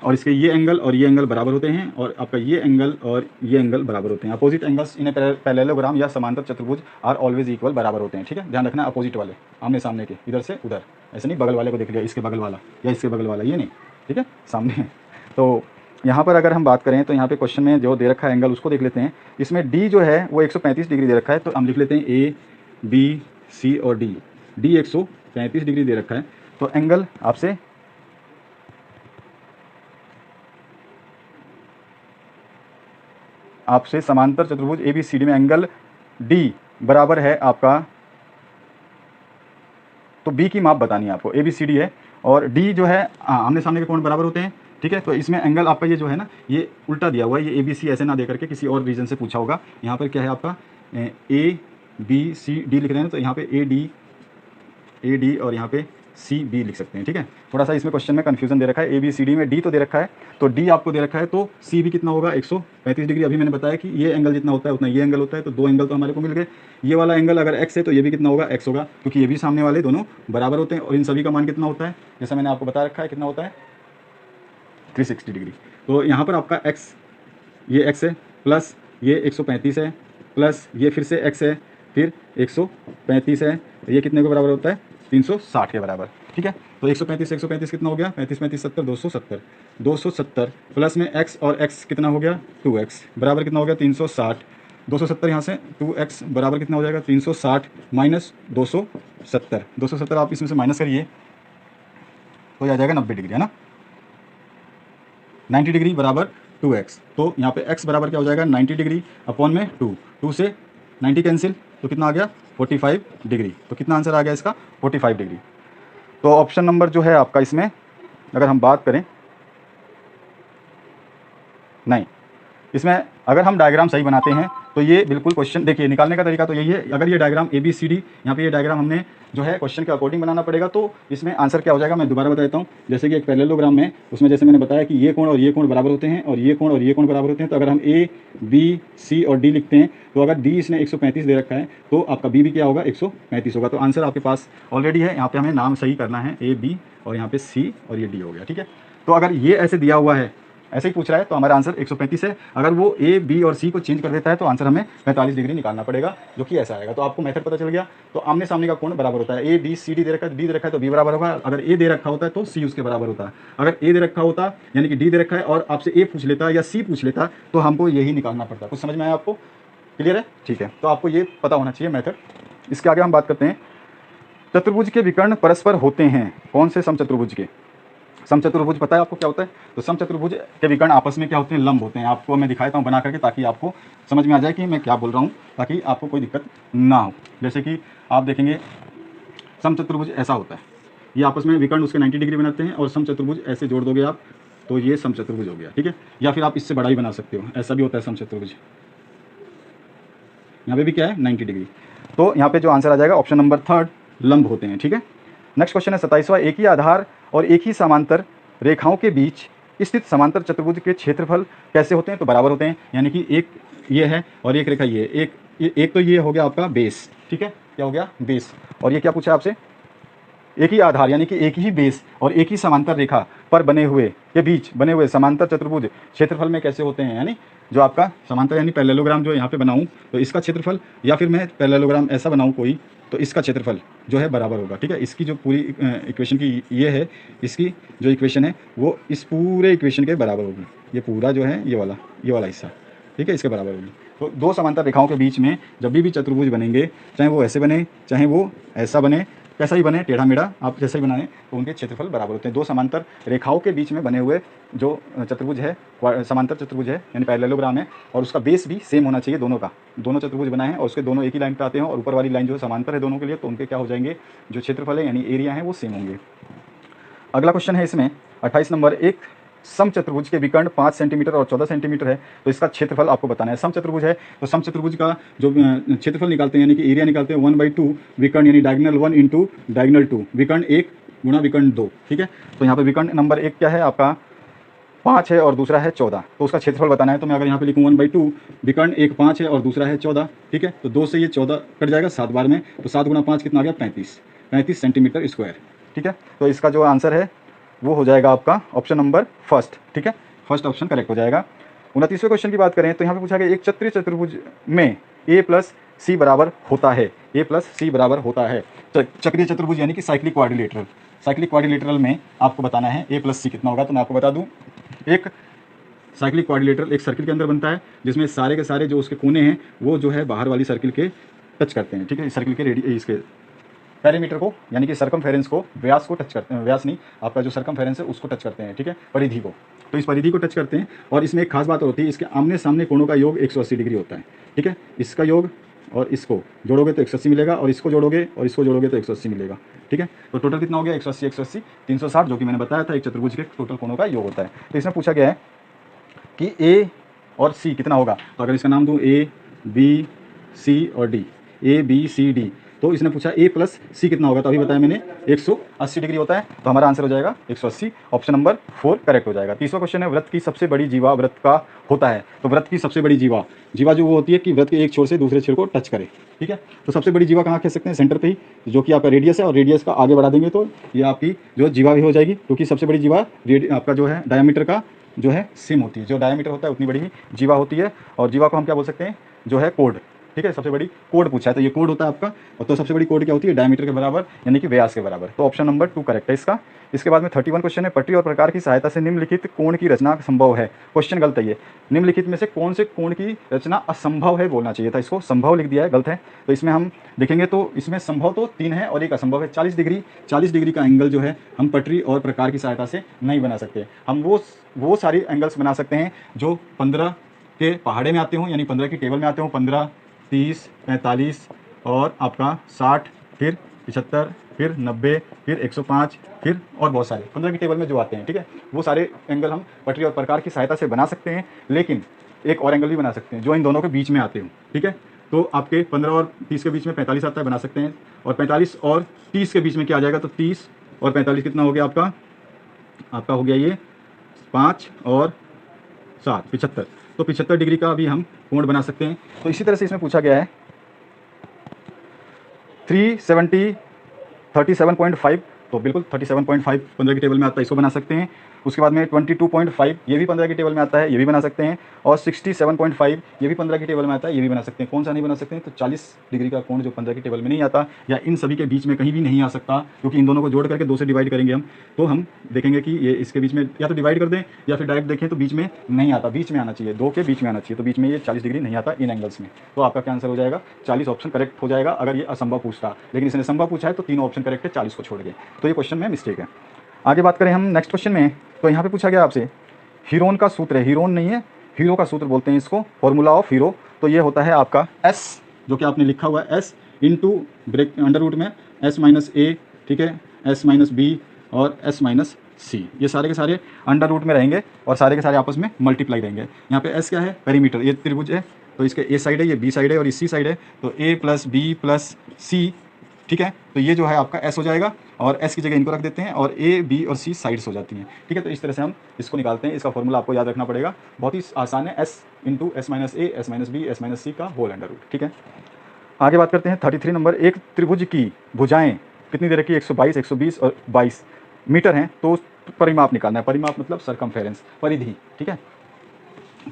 और इसके ये एंगल और ये एंगल बराबर होते हैं, और आपका ये एंगल और ये एंगल बराबर होते हैं। अपोजिट एंगल्स इन पैरेललोग्राम या समांतर चतुर्भुज आर ऑलवेज इक्वल, बराबर होते हैं, ठीक है, ध्यान रखना, अपोजिट वाले, आमने सामने के, इधर से उधर, ऐसे नहीं बगल वाले को देख लिया, इसके बगल वाला या इसके बगल वाला, ये नहीं, ठीक है, सामने। तो यहाँ पर अगर हम बात करें तो यहाँ पे क्वेश्चन में जो दे रखा है एंगल उसको देख लेते हैं। इसमें डी जो है वो 135 डिग्री दे रखा है, तो हम लिख लेते हैं ए बी सी और डी, डी 135 डिग्री दे रखा है। तो एंगल आपसे समांतर चतुर्भुज ए बी सी डी में एंगल डी बराबर है आपका, तो बी की माप बतानी है आपको, ए बी सी डी है और डी जो है आमने सामने के कोण बराबर होते हैं, ठीक है। तो इसमें एंगल आपका ये जो है ना, ये उल्टा दिया हुआ है, ये ए बी सी ऐसे ना दे करके किसी और रीजन से पूछा होगा। यहाँ पर क्या है आपका ए बी सी डी लिख रहे हैं, तो यहाँ पे ए डी और यहाँ पे सी बी लिख सकते हैं। ठीक है, थोड़ा सा इसमें क्वेश्चन में कन्फ्यूजन दे रखा है, ए बी सी डी में डी तो दे रखा है, तो डी आपको दे रखा है, तो सी भी कितना होगा 135 डिग्री। अभी मैंने बताया कि ये एंगल जितना होता है उतना ये एंगल होता है, तो दो एंगल तो हमारे को मिल गए। ये वाला एंगल अगर एक्स है तो ये भी कितना होगा, एक्स होगा, क्योंकि ये भी सामने वाले दोनों बराबर होते हैं। और इन सभी का मान कितना होता है, जैसा मैंने आपको बता रखा है, कितना होता है 360 डिग्री। तो यहाँ पर आपका एक्स, ये एक्स है, प्लस ये 135 है, प्लस ये फिर से एक्स है, फिर 135 है, ये कितने के बराबर होता है 360 के बराबर। ठीक है, तो 135 135 कितना हो गया, 35 35 70 270, 270 प्लस में एक्स और एक्स कितना हो गया 2x बराबर कितना हो गया 360, 270 यहाँ से 2x बराबर कितना हो जाएगा 360 माइनस 270, 270 आप इसमें से माइनस करिए तो ये आ जाएगा 90 डिग्री, है ना, 90 डिग्री बराबर 2x। तो यहाँ पे x बराबर क्या हो जाएगा 90 डिग्री अपॉन में 2 से 90 कैंसिल, तो कितना आ गया 45 डिग्री। तो कितना आंसर आ गया इसका 45 डिग्री। तो ऑप्शन नंबर जो है आपका, इसमें अगर हम बात करें, नहीं, इसमें अगर हम डायग्राम सही बनाते हैं तो ये बिल्कुल क्वेश्चन, देखिए निकालने का तरीका तो यही है। अगर ये diagram A B C D, यहाँ पे ये डायग्राम हमने जो है क्वेश्चन के अकॉर्डिंग बनाना पड़ेगा, तो इसमें आंसर क्या हो जाएगा मैं दोबारा बता देता हूँ। जैसे कि एक पैरेललोग्राम में, उसमें जैसे मैंने बताया कि ये कोण और ये कोण बराबर होते हैं, और ये कोण और ये कोण बराबर होते हैं। तो अगर हम ए बी सी और डी लिखते हैं, तो अगर डी इसने 135 दे रखा है तो आपका बी भी क्या होगा 135 होगा। तो आंसर आपके पास ऑलरेडी है, यहाँ पे हमें नाम सही करना है, ए बी और यहाँ पे सी और ये डी हो गया। ठीक है, तो अगर ये ऐसे दिया हुआ है, ऐसे ही पूछ रहा है, तो हमारा आंसर 135 है। अगर वो ए बी और सी को चेंज कर देता है तो आंसर हमें 45 डिग्री निकालना पड़ेगा, जो कि ऐसा आएगा। तो आपको मेथड पता चल गया। तो आमने सामने का कोण बराबर होता है, ए बी सी डी दे रखा है, डी दे रखा है तो बी बराबर होगा। अगर ए दे रखा होता है तो सी उसके बराबर होता है। अगर ए दे रखा होता यानी कि डी दे रखा है और आपसे ए पूछ लेता या सी पूछ लेता तो हमको यही निकालना पड़ता। कुछ समझ में आया आपको, क्लियर है? ठीक है, तो आपको ये पता होना चाहिए मेथड। इसके आगे हम बात करते हैं, चतुर्भुज के विकर्ण परस्पर होते हैं। कौन से समचतुर्भुज के? समचतुर्भुज पता है आपको क्या होता है? तो समचतुर्भुज के विकर्ण आपस में क्या होते हैं, लंब होते हैं। आपको मैं दिखाता हूँ बना करके, ताकि आपको समझ में आ जाए कि मैं क्या बोल रहा हूँ, ताकि आपको कोई दिक्कत ना हो। जैसे कि आप देखेंगे समचतुर्भुज ऐसा होता है, ये आपस में विकर्ण उसके 90 डिग्री बनाते हैं, और समचतुर्भुज ऐसे जोड़ दोगे आप तो ये समचतुर्भुज हो गया। ठीक है, या फिर आप इससे बड़ा ही बना सकते हो, ऐसा भी होता है समचतुर्भुज। यहाँ पे भी क्या है 90 डिग्री। तो यहाँ पे जो आंसर आ जाएगा ऑप्शन नंबर 3, लंब होते हैं। ठीक है, नेक्स्ट क्वेश्चन है 27वां, एक ही आधार और एक ही समांतर रेखाओं के बीच स्थित समांतर चतुर्भुज के क्षेत्रफल कैसे होते हैं? तो बराबर होते हैं। यानी कि एक ये है और एक रेखा ये, एक तो ये हो गया आपका बेस। ठीक है, क्या हो गया बेस, और ये क्या पूछा आपसे, एक ही आधार यानी कि एक ही बेस और एक ही समांतर रेखा पर बने हुए के बीच बने हुए समांतर चतुर्भुज क्षेत्रफल में कैसे होते हैं। यानी जो आपका समांतर यानी पैरेललोग्राम जो यहाँ पे बनाऊँ तो इसका क्षेत्रफल, या फिर मैं पैरेललोग्राम ऐसा बनाऊँ कोई तो इसका क्षेत्रफल जो है बराबर होगा। ठीक है, इसकी जो पूरी इक्वेशन की ये है, इसकी जो इक्वेशन है वो इस पूरे इक्वेशन के बराबर होगी। ये पूरा जो है ये वाला हिस्सा, ठीक है, इसके बराबर होगी। तो दो समांतर रेखाओं के बीच में जब भी चतुर्भुज बनेंगे, चाहे वो ऐसे बने चाहे वो ऐसा बने, कैसा ही बने, टेढ़ा मेढ़ा आप जैसा ही बनाएं, तो उनके क्षेत्रफल बराबर होते हैं। दो समांतर रेखाओं के बीच में बने हुए जो चतुर्भुज है, समांतर चतुर्भुज है यानी पैरेललोग्राम है, और उसका बेस भी सेम होना चाहिए दोनों का। दोनों चतुर्भुज बनाए हैं और उसके दोनों एक ही लाइन पे आते हैं, और ऊपर वाली लाइन जो समांतर है दोनों के लिए, तो उनके क्या हो जाएंगे, जो क्षेत्रफल है यानी एरिया है वो सेम होंगे। अगला क्वेश्चन है इसमें 28 नंबर, एक समचतुर्भुज के विकर्ण 5 सेंटीमीटर और 14 सेंटीमीटर है, तो इसका क्षेत्रफल आपको बताना है। समचतुर्भुज है तो समचतुर्भुज का जो क्षेत्रफल निकालते हैं यानी कि एरिया निकालते हैं 1/2 विकर्ण यानी डायगोनल 1 इंटू डायगोनल 2, विकर्ण 1 गुणा विकर्ण 2। ठीक है, तो यहाँ पे विकर्ण नंबर 1 क्या है आपका 5 है और दूसरा है 14, तो उसका क्षेत्रफल बताना है। तो मैं अगर यहाँ पे लिखूँ 1/2 विकर्ण 1 5 है और दूसरा है 14, ठीक है, तो 2 से ये 14 कट जाएगा 7 बार में, तो 7 गुणा 5 कितना आ गया 35 सेंटीमीटर स्क्वायर। ठीक है, तो इसका जो आंसर है वो हो जाएगा आपका ऑप्शन नंबर फर्स्ट। ठीक है, फर्स्ट ऑप्शन करेक्ट हो जाएगा। 29वें क्वेश्चन की बात करें तो यहाँ पे पूछा गया, एक चक्रीय चतुर्भुज में a प्लस सी बराबर होता है, a प्लस सी बराबर होता है। चक्रीय चतुर्भुज यानी कि साइक्लिक क्वाड्रिलेटरल, साइक्लिक क्वाड्रिलेटरल में आपको बताना है a प्लस सी कितना होगा। तो मैं आपको बता दूं, एक साइक्लिक क्वाड्रिलेटरल एक सर्किल के अंदर बनता है, जिसमें सारे के सारे जो उसके कोने हैं वो जो है बाहर वाली सर्किल के टच करते हैं। ठीक है, सर्किल के इसके पैरीमीटर को यानी कि सरकमफेरेंस को, व्यास को टच करते हैं, व्यास नहीं, आपका जो सरकमफेरेंस है उसको टच करते हैं। ठीक है, परिधि को, तो इस परिधि को टच करते हैं। और इसमें एक खास बात होती है, इसके आमने सामने कोणों का योग 180 डिग्री होता है। ठीक है, इसका योग और इसको जोड़ोगे तो 180 मिलेगा, और इसको जोड़ोगे और इसको जोड़ोगे तो 180 मिलेगा। ठीक है, तो टोटल कितना हो गया 180 180 360, जो कि मैंने बताया था एक चतुर्भुज के टोटल कोणों का योग होता है। तो इसमें पूछा गया है कि ए और सी कितना होगा। तो अगर इसका नाम दूँ A B C और D, A B C D, तो इसने पूछा ए प्लस सी कितना होगा, तो अभी बताया मैंने 180 डिग्री होता है, तो हमारा आंसर हो जाएगा 180, ऑप्शन नंबर 4 करेक्ट हो जाएगा। तीसरा क्वेश्चन है व्रत की सबसे बड़ी जीवा व्रत का होता है। तो व्रत की सबसे बड़ी जीवा जो वो होती है कि व्रत के एक छोर से दूसरे छोर को टच करे, ठीक है। तो सबसे बड़ी जीवा कहाँ कह सकते हैं, सेंटर पे ही, जो कि आपका रेडियस है, और रेडियस का आगे बढ़ा देंगे तो ये आपकी जो जीवा भी हो जाएगी, क्योंकि सबसे बड़ी जीवा आपका जो है डायमीटर का जो है सेम होती है, जो डायमीटर होता है उतनी बड़ी ही जीवा होती है। और जीवा को हम क्या बोल सकते हैं, जो है कोड, ठीक है। सबसे बड़ी कोड पूछा है तो ये कोड होता है आपका, और तो सबसे बड़ी कोड क्या होती है, डायमीटर के बराबर यानी कि व्यास के बराबर। तो ऑप्शन नंबर 2 करेक्ट है इसका। इसके बाद में 31 क्वेश्चन है, पटरी और प्रकार की सहायता से निम्नलिखित कोण की रचना संभव है। क्वेश्चन गलत है ये, निम्नलिखित में से कौन से कोण की रचना असंभव है बोलना चाहिए था, इसको संभव लिख दिया है, गलत है। तो इसमें हम देखेंगे तो इसमें संभव तो 3 है और एक असंभव है। 40 डिग्री का एंगल जो है हम पटरी और प्रकार की सहायता से नहीं बना सकते। हम वो सारी एंगल्स बना सकते हैं जो 15 के पहाड़े में आते हों, यानी 15 की टेबल में आते हों, 15, 30, 45 और आपका 60, फिर 75, फिर 90, फिर 105, फिर और बहुत सारे 15 की टेबल में जो आते हैं, ठीक है। वो सारे एंगल हम पटरी और प्रकार की सहायता से बना सकते हैं, लेकिन एक और एंगल भी बना सकते हैं जो इन दोनों के बीच में आते हो, ठीक है। तो आपके 15 और 30 के बीच में 45 आता है, बना सकते हैं। और 45 और 30 के बीच में क्या आ जाएगा, तो 30 और 45 कितना हो गया आपका हो गया ये 5 और 7, 75। तो 75 डिग्री का भी हम कोण बना सकते हैं। तो इसी तरह से इसमें पूछा गया है 370 37.5, तो बिल्कुल 37.5 15 की टेबल में आता है, इसको बना सकते हैं। उसके बाद में 22.5 ये भी 15 की टेबल में आता है, ये भी बना सकते हैं। और 67.5 ये भी 15 की टेबल में आता है, ये भी बना सकते हैं। कौन सा नहीं बना सकते हैं, तो 40 डिग्री का कोण जो 15 की टेबल में नहीं आता, या इन सभी के बीच में कहीं भी नहीं आ सकता, क्योंकि इन दोनों को जोड़ करके 2 से डिवाइड करेंगे हम, तो हम देखेंगे कि ये इसके बीच में या तो डिवाइड कर दें या फिर डायरेक्ट देखें तो बीच में नहीं आता, बीच में आना चाहिए, 2 के बीच में आना चाहिए। तो बीच में ये 40 डिग्री नहीं आता इन एंगल्स में। तो आपका क्या आंसर हो जाएगा, 40 ऑप्शन करेक्ट हो जाएगा अगर ये असंभव पूछता, लेकिन इसने संभव पूछा है तो तीनों ऑप्शन करेक्ट है, 40 को छोड़ के। तो ये क्वेश्चन में मिस्टेक है। आगे बात करें हम नेक्स्ट क्वेश्चन में, तो यहाँ पे पूछा गया आपसे हीरोन का सूत्र है, हीरोन नहीं है, हीरो का सूत्र बोलते हैं इसको, फॉर्मूला ऑफ हीरो। तो ये होता है आपका S, जो कि आपने लिखा हुआ है S into bracket under root में S माइनस A, ठीक है, S माइनस B और S माइनस C, ये सारे के सारे अंडर रूट में रहेंगे और सारे के सारे आपस में मल्टीप्लाई रहेंगे। यहाँ पे S क्या है, पेरीमीटर, ये त्रिभुज है, तो इसके A साइड है, ये B साइड है और ये C साइड है, तो A plus B plus C, ठीक है। तो ये जो है आपका S हो जाएगा, और S की जगह इनको रख देते हैं, और A, B और C साइड्स हो जाती हैं, ठीक है। तो इस तरह से हम इसको निकालते हैं। इसका फॉर्मूला आपको याद रखना पड़ेगा, बहुत ही आसान है, S into S minus A, S minus B, S minus C का होल अंडर रूट, ठीक है। आगे बात करते हैं 33 नंबर, एक त्रिभुज की भुजाएं कितनी दे रखी है, 122, 120 और 22 मीटर हैं, तो परिमाप निकालना है। परिमाप मतलब सरकमफेरेंस, परिधि, ठीक है।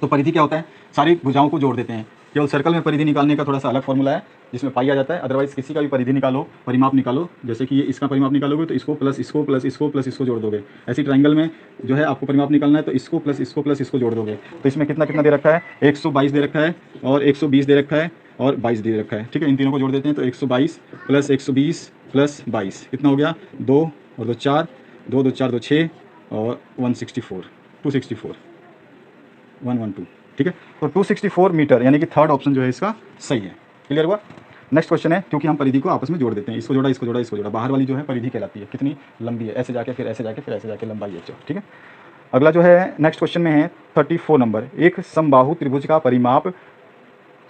तो परिधि क्या होता है, सारी भुजाओं को जोड़ देते हैं। केवल सर्कल में परिधि निकालने का थोड़ा सा अलग फॉर्मूला है, जिसमें पाई आ जाता है, अदरवाइज किसी का भी परिधि निकालो, परिमाप निकालो, जैसे कि ये इसका परिमाप निकालोगे तो इसको प्लस इसको प्लस इसको प्लस इसको जोड़ दोगे। ऐसी ट्रायंगल में जो है आपको परिमाप निकालना है तो इसको प्लस इसको प्लस इसको जोड़ दोगे। तो इसमें कितना कितना दे रखा है, 122 दे रखा है और 120 दे रखा है और 22 दे रखा है, ठीक है। इन तीनों को जोड़ देते हैं तो 122 प्लस 120 प्लस 22 कितना हो गया, 2 और 2 4, 2 2 4 2 6 और 164 264 112, ठीक है। तो 264 मीटर, यानी कि थर्ड ऑप्शन जो है इसका सही है। क्लियर हुआ। नेक्स्ट क्वेश्चन है, क्योंकि हम परिधि को आपस में जोड़ देते हैं, इसको जोड़ा इसको जोड़ा इसको जोड़ा, बाहर वाली जो है परिधि कहलाती है, कितनी लंबी है, ऐसे जाके फिर ऐसे जाके फिर ऐसे जाके लंबाई है, ठीक है। अगला जो है नेक्स्ट क्वेश्चन में है 34 नंबर, एक समबाहु त्रिभुज का परिमाप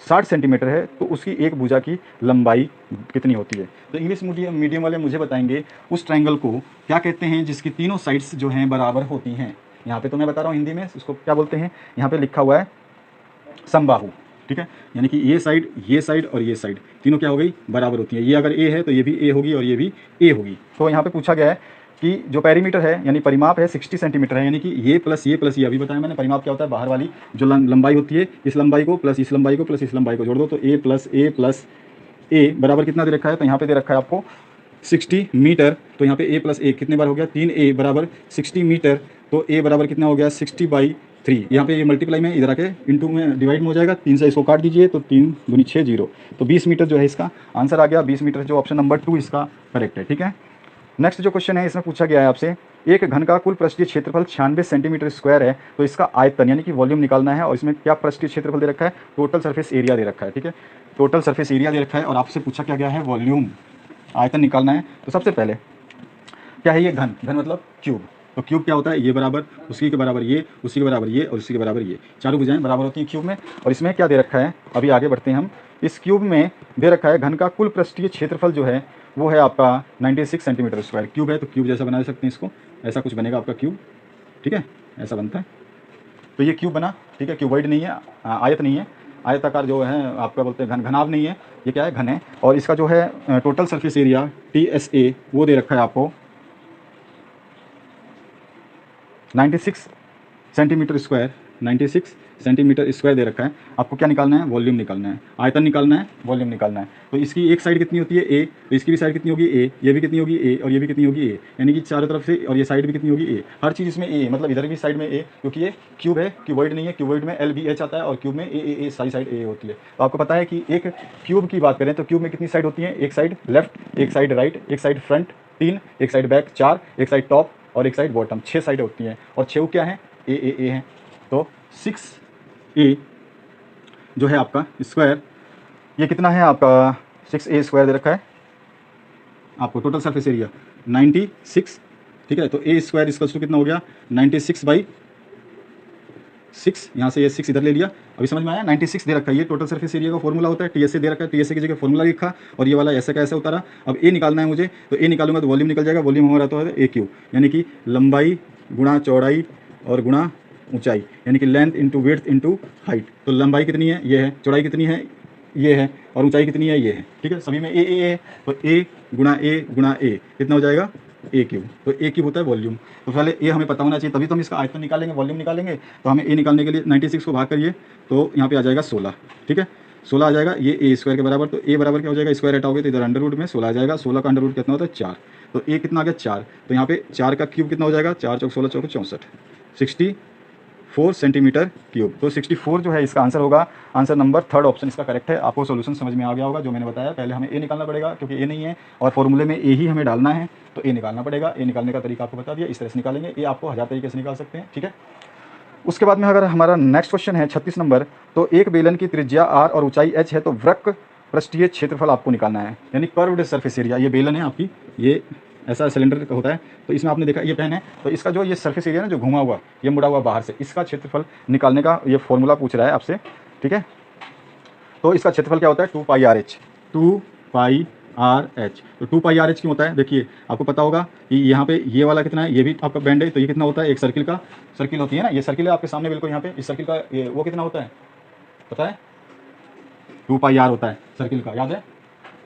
60 सेंटीमीटर है, तो उसकी एक भुजा की लंबाई कितनी होती है। तो इंग्लिश मीडियम वाले मुझे बताएंगे उस ट्रायंगल को क्या कहते हैं जिसकी तीनों साइड्स जो हैं बराबर होती हैं। यहाँ पे तो मैं बता रहा हूँ हिंदी में, उसको क्या बोलते हैं, यहाँ पे लिखा हुआ है समबाहु, ठीक है। यानी कि ये साइड और ये साइड तीनों क्या हो गई, बराबर होती है। ये अगर A है तो ये भी A होगी और ये भी A होगी। तो यहाँ पे पूछा गया है कि जो पेरीमीटर है यानी परिमाप है 60 सेंटीमीटर है, यानी कि ये प्लस ये अभी बताया मैंने। परिमाप क्या होता है, बाहर वाली जो लंबाई होती है, इस लंबाई को प्लस इस लंबाई को प्लस इस लंबाई को जोड़ दो, तो A प्लस A बराबर कितना दे रखा है, तो यहाँ पे दे रखा है आपको 60 मीटर। तो यहाँ पे A प्लस A कितने बार हो गया, 3A बराबर 60 मीटर। तो A बराबर कितना हो गया, 60/3। यहाँ पे ये मल्टीप्लाई में इधर आके इंटू में डिवाइड में हो जाएगा, 3 से इसको काट दीजिए तो 3 दूनी 6 0, तो 20 मीटर जो है इसका आंसर आ गया। 20 मीटर जो ऑप्शन नंबर 2 इसका करेक्ट है, ठीक है। नेक्स्ट जो क्वेश्चन है इसमें पूछा गया है आपसे, एक घन का कुल पृष्ठीय क्षेत्रफल 96 सेंटीमीटर स्क्वायर है, तो इसका आयतन यानी कि वॉल्यूम निकालना है। और इसमें क्या पृष्ठीय क्षेत्रफल दे रखा है, टोटल सरफेस एरिया दे रखा है, ठीक है। टोटल सरफेस एरिया दे रखा है और आपसे पूछा क्या गया है, वॉल्यूम, आयतन निकालना है। तो सबसे पहले क्या है, ये घन मतलब क्यूब। तो क्यूब क्या होता है, ये बराबर उसी के बराबर ये, उसी के बराबर ये और उसी के बराबर ये, चारों भुजाएं बराबर होती हैं क्यूब में। और इसमें क्या दे रखा है, अभी आगे बढ़ते हैं हम, इस क्यूब में दे रखा है घन का कुल पृष्ठीय क्षेत्रफल जो है वो है आपका 96 सेंटीमीटर स्क्वायर। क्यूब है तो क्यूब जैसा बना सकते हैं इसको, ऐसा कुछ बनेगा आपका क्यूब, ठीक है, ऐसा बनता है। तो ये क्यूब बना, ठीक है, क्यूबॉइड नहीं है, आयत नहीं है, आयताकार जो है आपका बोलते हैं घनाभ नहीं है, ये क्या है, घन है। और इसका जो है टोटल सरफेस एरिया TSA वो दे रखा है आपको 96 सेंटीमीटर स्क्वायर, 96 सेंटीमीटर स्क्वायर दे रखा है। आपको क्या निकालना है, वॉल्यूम निकालना है, आयतन निकालना है, वॉल्यूम निकालना है। तो इसकी एक साइड कितनी होती है A, तो इसकी भी साइड कितनी होगी A, ये भी कितनी होगी A, और ये भी कितनी होगी A, यानी कि चारों तरफ से, और ये साइड भी कितनी होगी A, हर चीज़ इसमें A, मतलब इधर भी साइड में A, क्योंकि ये क्यूब है, क्यूबॉइड नहीं है। क्यूबॉइड में LBH आता है और क्यूब में A सारी साइड A होती है। तो आपको पता है कि एक क्यूब की बात करें तो क्यूब में कितनी साइड होती है, एक साइड लेफ्ट, एक साइड राइट, एक साइड फ्रंट 3, एक साइड बैक 4, एक साइड टॉप और एक साइड बॉटम, 6 साइड होती हैं। और 6 क्या है, A है। तो 6A जो है आपका स्क्वायर, ये कितना है आपका 6A स्क्वायर दे रखा है आपको। टोटल सरफेस एरिया 96, ठीक है। तो A स्क्वायर इक्वल्स टू कितना हो गया, 96/6, यहाँ से ये 6 इधर ले लिया। अभी समझ में आया, 96 दे रखा है। ये टोटल सरफेस एरिया का फॉर्मूला होता है, TSA दे रखा है, TSA की जगह फॉर्मूला लिखा और ये वाला ऐसे का ऐसे उतारा। अब A निकालना है मुझे, तो A निकालूंगा तो वॉल्यूम निकल जाएगा। वॉल्यूम हमारा तो है AQ, यानी कि लंबाई गुणा चौड़ाई और गुणा ऊंचाई, यानी कि length into width into height. तो लंबाई कितनी है, ये है, चौड़ाई कितनी है, ये है, और ऊंचाई कितनी है, ये है, ठीक है। सभी में A है, तो A गुणा A कितना हो जाएगा, AQ। तो AQ होता है वॉल्यूम। तो पहले A हमें पता होना चाहिए, तभी तो हम इसका आयतन निकालेंगे, वॉल्यूम निकालेंगे। तो हमें A निकालने के लिए 96 को भाग करिए तो यहाँ पे आ जाएगा 16, ठीक है, 16 आ जाएगा। ये A स्क्वायर के बराबर, तो A बराबर क्या हो जाएगा, स्क्वायर हटाओगे तो इधर अंडर रूट में 16 आ जाएगा। 16 का अंडर रूट कितना होता है, 4। तो A कितना आ गया, 4। तो यहाँ पे 4 का क्यूब कितना हो जाएगा, 4 चौक 16 चौक 64, 64 सेंटीमीटर क्यूब। तो 64 जो है इसका आंसर होगा। आंसर नंबर 3 ऑप्शन इसका करेक्ट है। आपको सॉल्यूशन समझ में आ गया होगा जो मैंने बताया। पहले हमें A निकालना पड़ेगा क्योंकि A नहीं है और फॉर्मूले में A ही हमें डालना है, तो A निकालना पड़ेगा। A निकालने का तरीका आपको बता दिया, इस तरह से निकालेंगे। A आपको 1000 तरीके से निकाल सकते हैं, ठीक है। उसके बाद में अगर हमारा नेक्स्ट क्वेश्चन है 36 नंबर, तो एक बेलन की त्रिज्या R और ऊंचाई h है, तो वक्र पृष्ठीय क्षेत्रफल आपको निकालना है, यानी कर्व्ड सरफेस एरिया। ये बेलन है आपकी, ये ऐसा सिलेंडर होता है, तो इसमें आपने देखा ये पेन है, तो इसका जो ये सरफेस एरिया ना जो घुमा हुआ, ये मुड़ा हुआ बाहर से, इसका क्षेत्रफल निकालने का ये फॉर्मूला पूछ रहा है आपसे, ठीक है। तो इसका क्षेत्रफल क्या होता है, 2πRh, 2πRh। तो 2πRh क्यों होता है, देखिए आपको पता होगा कि यहाँ पे ये वाला कितना है, ये भी आपका बैंड है, तो ये कितना होता है, एक सर्किल का, सर्किल होती है ना, ये सर्किल है आपके सामने बिल्कुल यहाँ पे, इस सर्किल का ये वो कितना होता है पता है, 2πr होता है सर्किल का, याद है,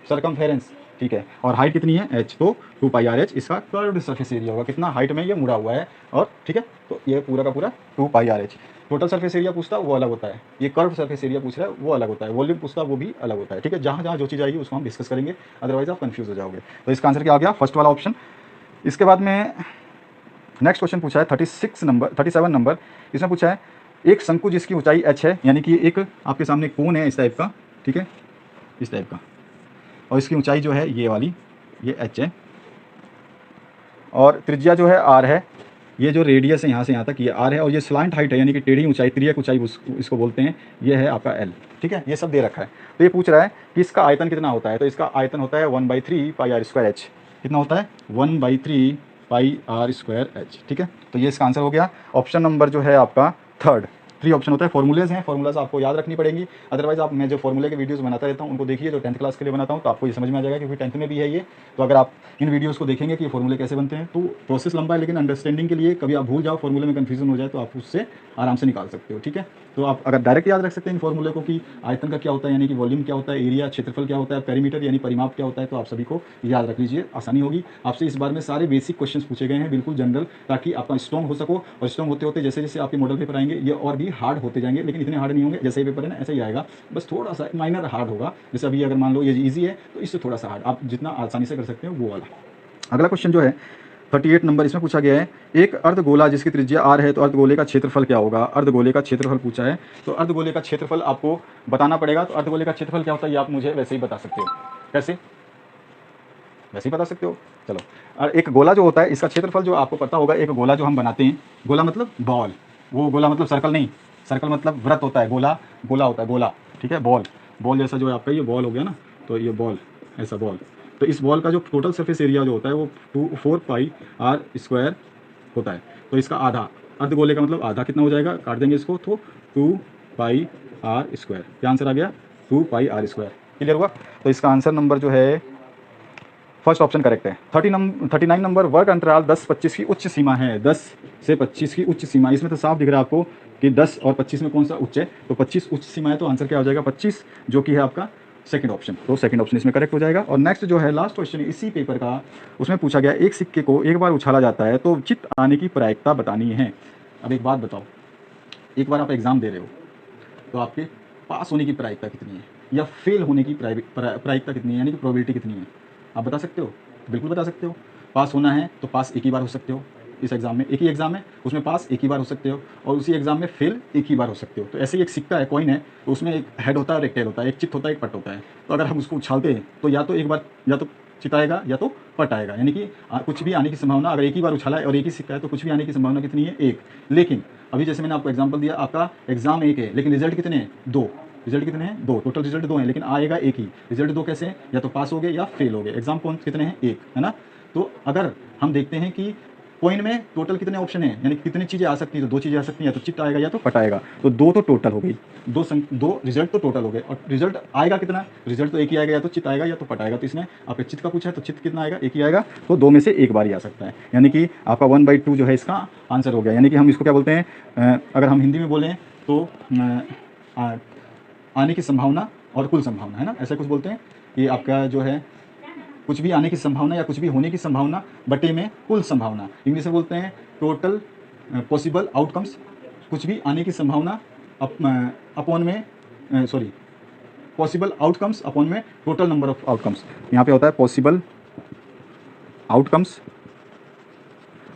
सरकमफेरेंस, ठीक है। और हाइट कितनी है, h, तो 2πRh इसका कर्व्ड सरफेस एरिया होगा, कितना हाइट में ये मुड़ा हुआ है, और ठीक है, तो ये पूरा का पूरा 2πRh। टोटल सरफेस एरिया पूछता है वो अलग होता है, ये कर्व सरफेस एरिया पूछ रहा है वो अलग होता है, वॉल्यूम पूछता है वो भी अलग होता है, ठीक है। जहाँ जहाँ जो चीज़ आएगी उसको हम डिस्कस करेंगे, अदरवाइज आप कंफ्यूज हो जाओगे। तो इसका आंसर क्या आ गया, फर्स्ट वाला ऑप्शन। इसके बाद में नेक्स्ट क्वेश्चन पूछा है 37 नंबर। इसमें पूछा है एक शंकु जिसकी ऊंचाई h है, यानी कि एक आपके सामने कोन है इस टाइप का, ठीक है, इस टाइप का, और इसकी ऊंचाई जो है ये वाली, ये h है, और त्रिज्या जो है r है, ये जो रेडियस है यहाँ से यहाँ तक ये r है, और ये स्लांट हाइट है, यानी कि टेढ़ी ऊंचाई, तिर्यक ऊंचाई इसको बोलते हैं, ये है आपका l, ठीक है। ये सब दे रखा है। तो ये पूछ रहा है कि इसका आयतन कितना होता है, तो इसका आयतन होता है 1/3πr²h। कितना होता है, 1/3πr²h, ठीक है। तो ये इसका आंसर हो गया। ऑप्शन नंबर जो है आपका 3rd। 3 ऑप्शन होता है। फॉर्मूलेज हैं, फॉर्मूलाज आपको याद रखनी पड़ेंगी, अदरवाइज आप, मैं जो फॉर्मूले के वीडियोस बनाता रहता हूँ उनको देखिए, जो 10th क्लास के लिए बनाता हूँ, तो आपको ये समझ में आ जाएगा, क्योंकि 10th में भी है ये। तो अगर आप इन वीडियोस को देखेंगे कि ये फॉर्मूले कैसे बनते हैं, तो प्रोसेस लंबा है, लेकिन अंडरस्टैंडिंग के लिए कभी आप भूल जाओ, फॉर्मूले में कन्फ्यूजन हो जाए, तो आप उससे आराम से निकाल सकते हो, ठीक है। तो आप अगर डायरेक्ट याद रख सकते हैं इन फॉर्मूले को कि आयतन का क्या होता है, यानी कि वॉल्यूम क्या होता है, एरिया क्षेत्रफल क्या होता है, पेरीमीटर यानी परिमाप क्या होता है, तो आप सभी को याद रख लीजिए, आसानी होगी। आपसे इस बार में सारे बेसिक क्वेश्चन पूछे गए हैं, बिल्कुल जनरल, ताकि आपका स्ट्रॉन्ग हो सको, और स्ट्रॉन्ग होते होते जैसे जैसे आपके मॉडल पेपर आएंगे ये और भी हार्ड होते जाएंगे, लेकिन इतने हार्ड नहीं होंगे, जैसे ही पेपर है ना ऐसे ही आएगा, बस थोड़ा सा माइनर हार्ड होगा। जैसे अभी अगर मान लो ये ईजी है तो इससे थोड़ा सा हार्ड, आप जितना आसानी से कर सकते हो वो वाला। अगला क्वेश्चन जो है 38 नंबर, इसमें पूछा गया है एक अर्धगोला जिसकी त्रिज्या r है, तो अर्धगोले का क्षेत्रफल क्या होगा। अर्धगोले का क्षेत्रफल पूछा है, तो अर्धगोले का क्षेत्रफल आपको बताना पड़ेगा। तो अर्धगोले का क्षेत्रफल क्या होता है ये आप मुझे वैसे ही बता सकते हो, कैसे, वैसे ही बता सकते हो। चलो, और एक गोला जो होता है इसका क्षेत्रफल जो आपको पता होगा, एक गोला जो हम बनाते हैं, गोला मतलब बॉल, वो गोला मतलब सर्कल नहीं, सर्कल मतलब वृत्त होता है, गोला गोला होता है, गोला, ठीक है। बॉल, बॉल जैसा जो है आपका ये बॉल हो गया ना, तो ये बॉल, ऐसा बॉल। तो इस बॉल का जो टोटल सरफेस एरिया जो होता है वो 4πr² होता है। तो इसका आधा, अर्धगोले का मतलब आधा कितना हो जाएगा, काट देंगे इसको, तो 2πr²। क्या आंसर आ गया, 2πr²। क्लियर हुआ? तो इसका आंसर नंबर जो है फर्स्ट ऑप्शन करेक्ट है। 39 नंबर, वर्ग अंतराल 10-25 की उच्च सीमा है। 10 से 25 की उच्च सीमा, इसमें तो साफ दिख रहा है आपको कि 10 और 25 में कौन सा उच्च है, तो 25 उच्च सीमा है, तो आंसर क्या हो जाएगा 25, जो कि है आपका सेकंड ऑप्शन। तो सेकंड ऑप्शन इसमें करेक्ट हो जाएगा। और नेक्स्ट जो है लास्ट क्वेश्चन इसी पेपर का, उसमें पूछा गया एक सिक्के को एक बार उछाला जाता है तो चित्त आने की प्रायिकता बतानी है। अब एक बात बताओ, एक बार आप एग्जाम दे रहे हो तो आपके पास होने की प्रायिकता कितनी है या फेल होने की प्रायिकता कितनी है, यानी कि प्रोबेबिलिटी कितनी है, आप बता सकते हो? बिल्कुल बता सकते हो। पास होना है तो पास एक ही बार हो सकते हो, इस एग्ज़ाम में एक ही एग्ज़ाम है, उसमें पास एक ही बार हो सकते हो, और उसी एग्ज़ाम में फेल एक ही बार हो सकते हो। तो ऐसे ही एक सिक्का है, कॉइन है, तो उसमें एक हेड होता है और एक टेल होता है, एक चित्त होता है, एक पट होता है। तो अगर हम उसको उछालते हैं तो या तो एक बार या तो चित्त आएगा या तो पट आएगा, यानी कि कुछ भी आने की संभावना, अगर एक ही बार उछाला है और एक ही सिक्का है तो कुछ भी आने की संभावना कितनी है, एक। लेकिन अभी जैसे मैंने आपको एग्जाम्पल दिया, आपका एग्जाम एक है लेकिन रिजल्ट कितने हैं, दो। रिजल्ट कितने हैं, दो। टोटल रिजल्ट दो हैं लेकिन आएगा एक ही। रिजल्ट दो कैसे हैं, या तो पास हो गए या फेल हो गए। एग्जाम कौन कितने हैं, एक, है ना? तो अगर हम देखते हैं कि कॉइन में टोटल कितने ऑप्शन हैं, यानी कितनी चीज़ें आ सकती हैं, तो दो चीज़ें आ सकती हैं, या तो चित्त आएगा या तो पट आएगा। तो दो तो टोटल हो गई, दो रिजल्ट तो टोटल हो गए, और रिजल्ट आएगा कितना, रिजल्ट तो एक ही आएगा, या तो चित्त आएगा या तो पट आएगा। तो इसमें आपके चित्त का पूछा है तो चित्त कितना आएगा, एक ही आएगा, तो दो में से एक बार ही आ सकता है, यानी कि आपका 1/2 जो है इसका आंसर हो गया। यानी कि हम इसको क्या बोलते हैं, अगर हम हिंदी में बोलें तो आने की संभावना और कुल संभावना, है ना, ऐसा कुछ बोलते हैं कि आपका जो है कुछ भी आने की संभावना या कुछ भी होने की संभावना बटे में कुल संभावना। इंग्लिश में बोलते हैं टोटल पॉसिबल आउटकम्स, कुछ भी आने की संभावना अपॉन में सॉरी पॉसिबल आउटकम्स अपॉन में टोटल नंबर ऑफ आउटकम्स। यहाँ पे होता है पॉसिबल आउटकम्स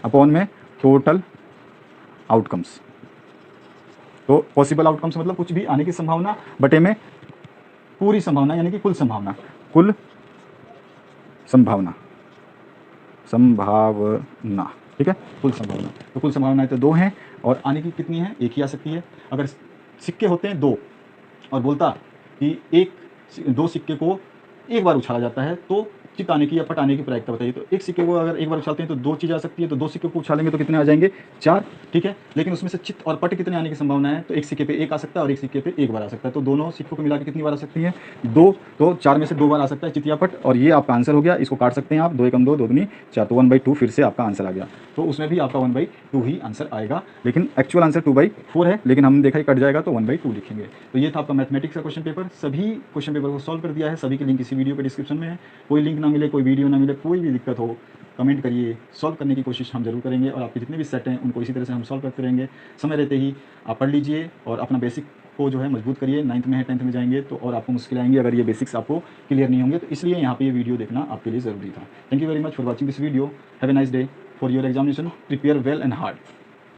अपॉन में टोटल आउटकम्स। तो पॉसिबल आउटकम्स मतलब कुछ भी आने की संभावना बटे में पूरी संभावना, यानी कि कुल संभावना, कुल संभावना, संभावना, ठीक है, कुल संभावना। तो कुल संभावनाएं तो दो हैं और आने की कितनी है, एक ही आ सकती है। अगर सिक्के होते हैं दो और बोलता कि दो सिक्के को एक बार उछाला जाता है तो चित्त आने की या पट आने की प्रायिकता बताइए। तो एक सिक्के को अगर एक बार उछालते हैं तो दो चीज़ आ सकती है, तो दो सिक्के को उछालेंगे तो कितने आ जाएंगे, चार, ठीक है। लेकिन उसमें से चित्त और पट कितने आने की संभावना है, तो एक सिक्के पे एक आ सकता है और एक सिक्के पे एक बार आ सकता है। तो दोनों सिक्कों को मिला के कितनी बार आ सकती है, दो। तो चार में से दो बार आ सकता है चित्त या पट, और ये आपका आंसर हो गया। इसको काट सकते हैं आप, 2 एकम 2, 2 दूनी 4, तो 1/2 फिर से आपका आंसर आ गया। तो उसमें भी आपका 1/2 ही आंसर आएगा, लेकिन एक्चुअल आंसर 2/4 है, लेकिन हमने देखा कट जाएगा तो 1/2 लिखेंगे। तो ये था आपका मैथमेटिक्स का क्वेश्चन पेपर। सभी क्वेश्चन पेपर को सॉल्व कर दिया है, सभी के लिंक इसी वीडियो के डिस्क्रिप्शन में है। कोई लिंक ना मिले, कोई वीडियो ना मिले, कोई भी दिक्कत हो कमेंट करिए, सॉल्व करने की कोशिश हम जरूर करेंगे। और आपके जितने भी सेट हैं उनको इसी तरह से हम सॉल्व करते रहेंगे। समय रहते ही आप पढ़ लीजिए और अपना बेसिक को जो है मजबूत करिए। 9th में है, 10th में जाएंगे तो और आपको मुश्किल आएंगी अगर ये बेसिक्स आपको क्लियर नहीं होंगे। तो इसलिए यहाँ पे ये वीडियो देखना आपके लिए ज़रूरी था। Thank you very much for watching this video. Have a nice day for your examination. Prepare well and hard.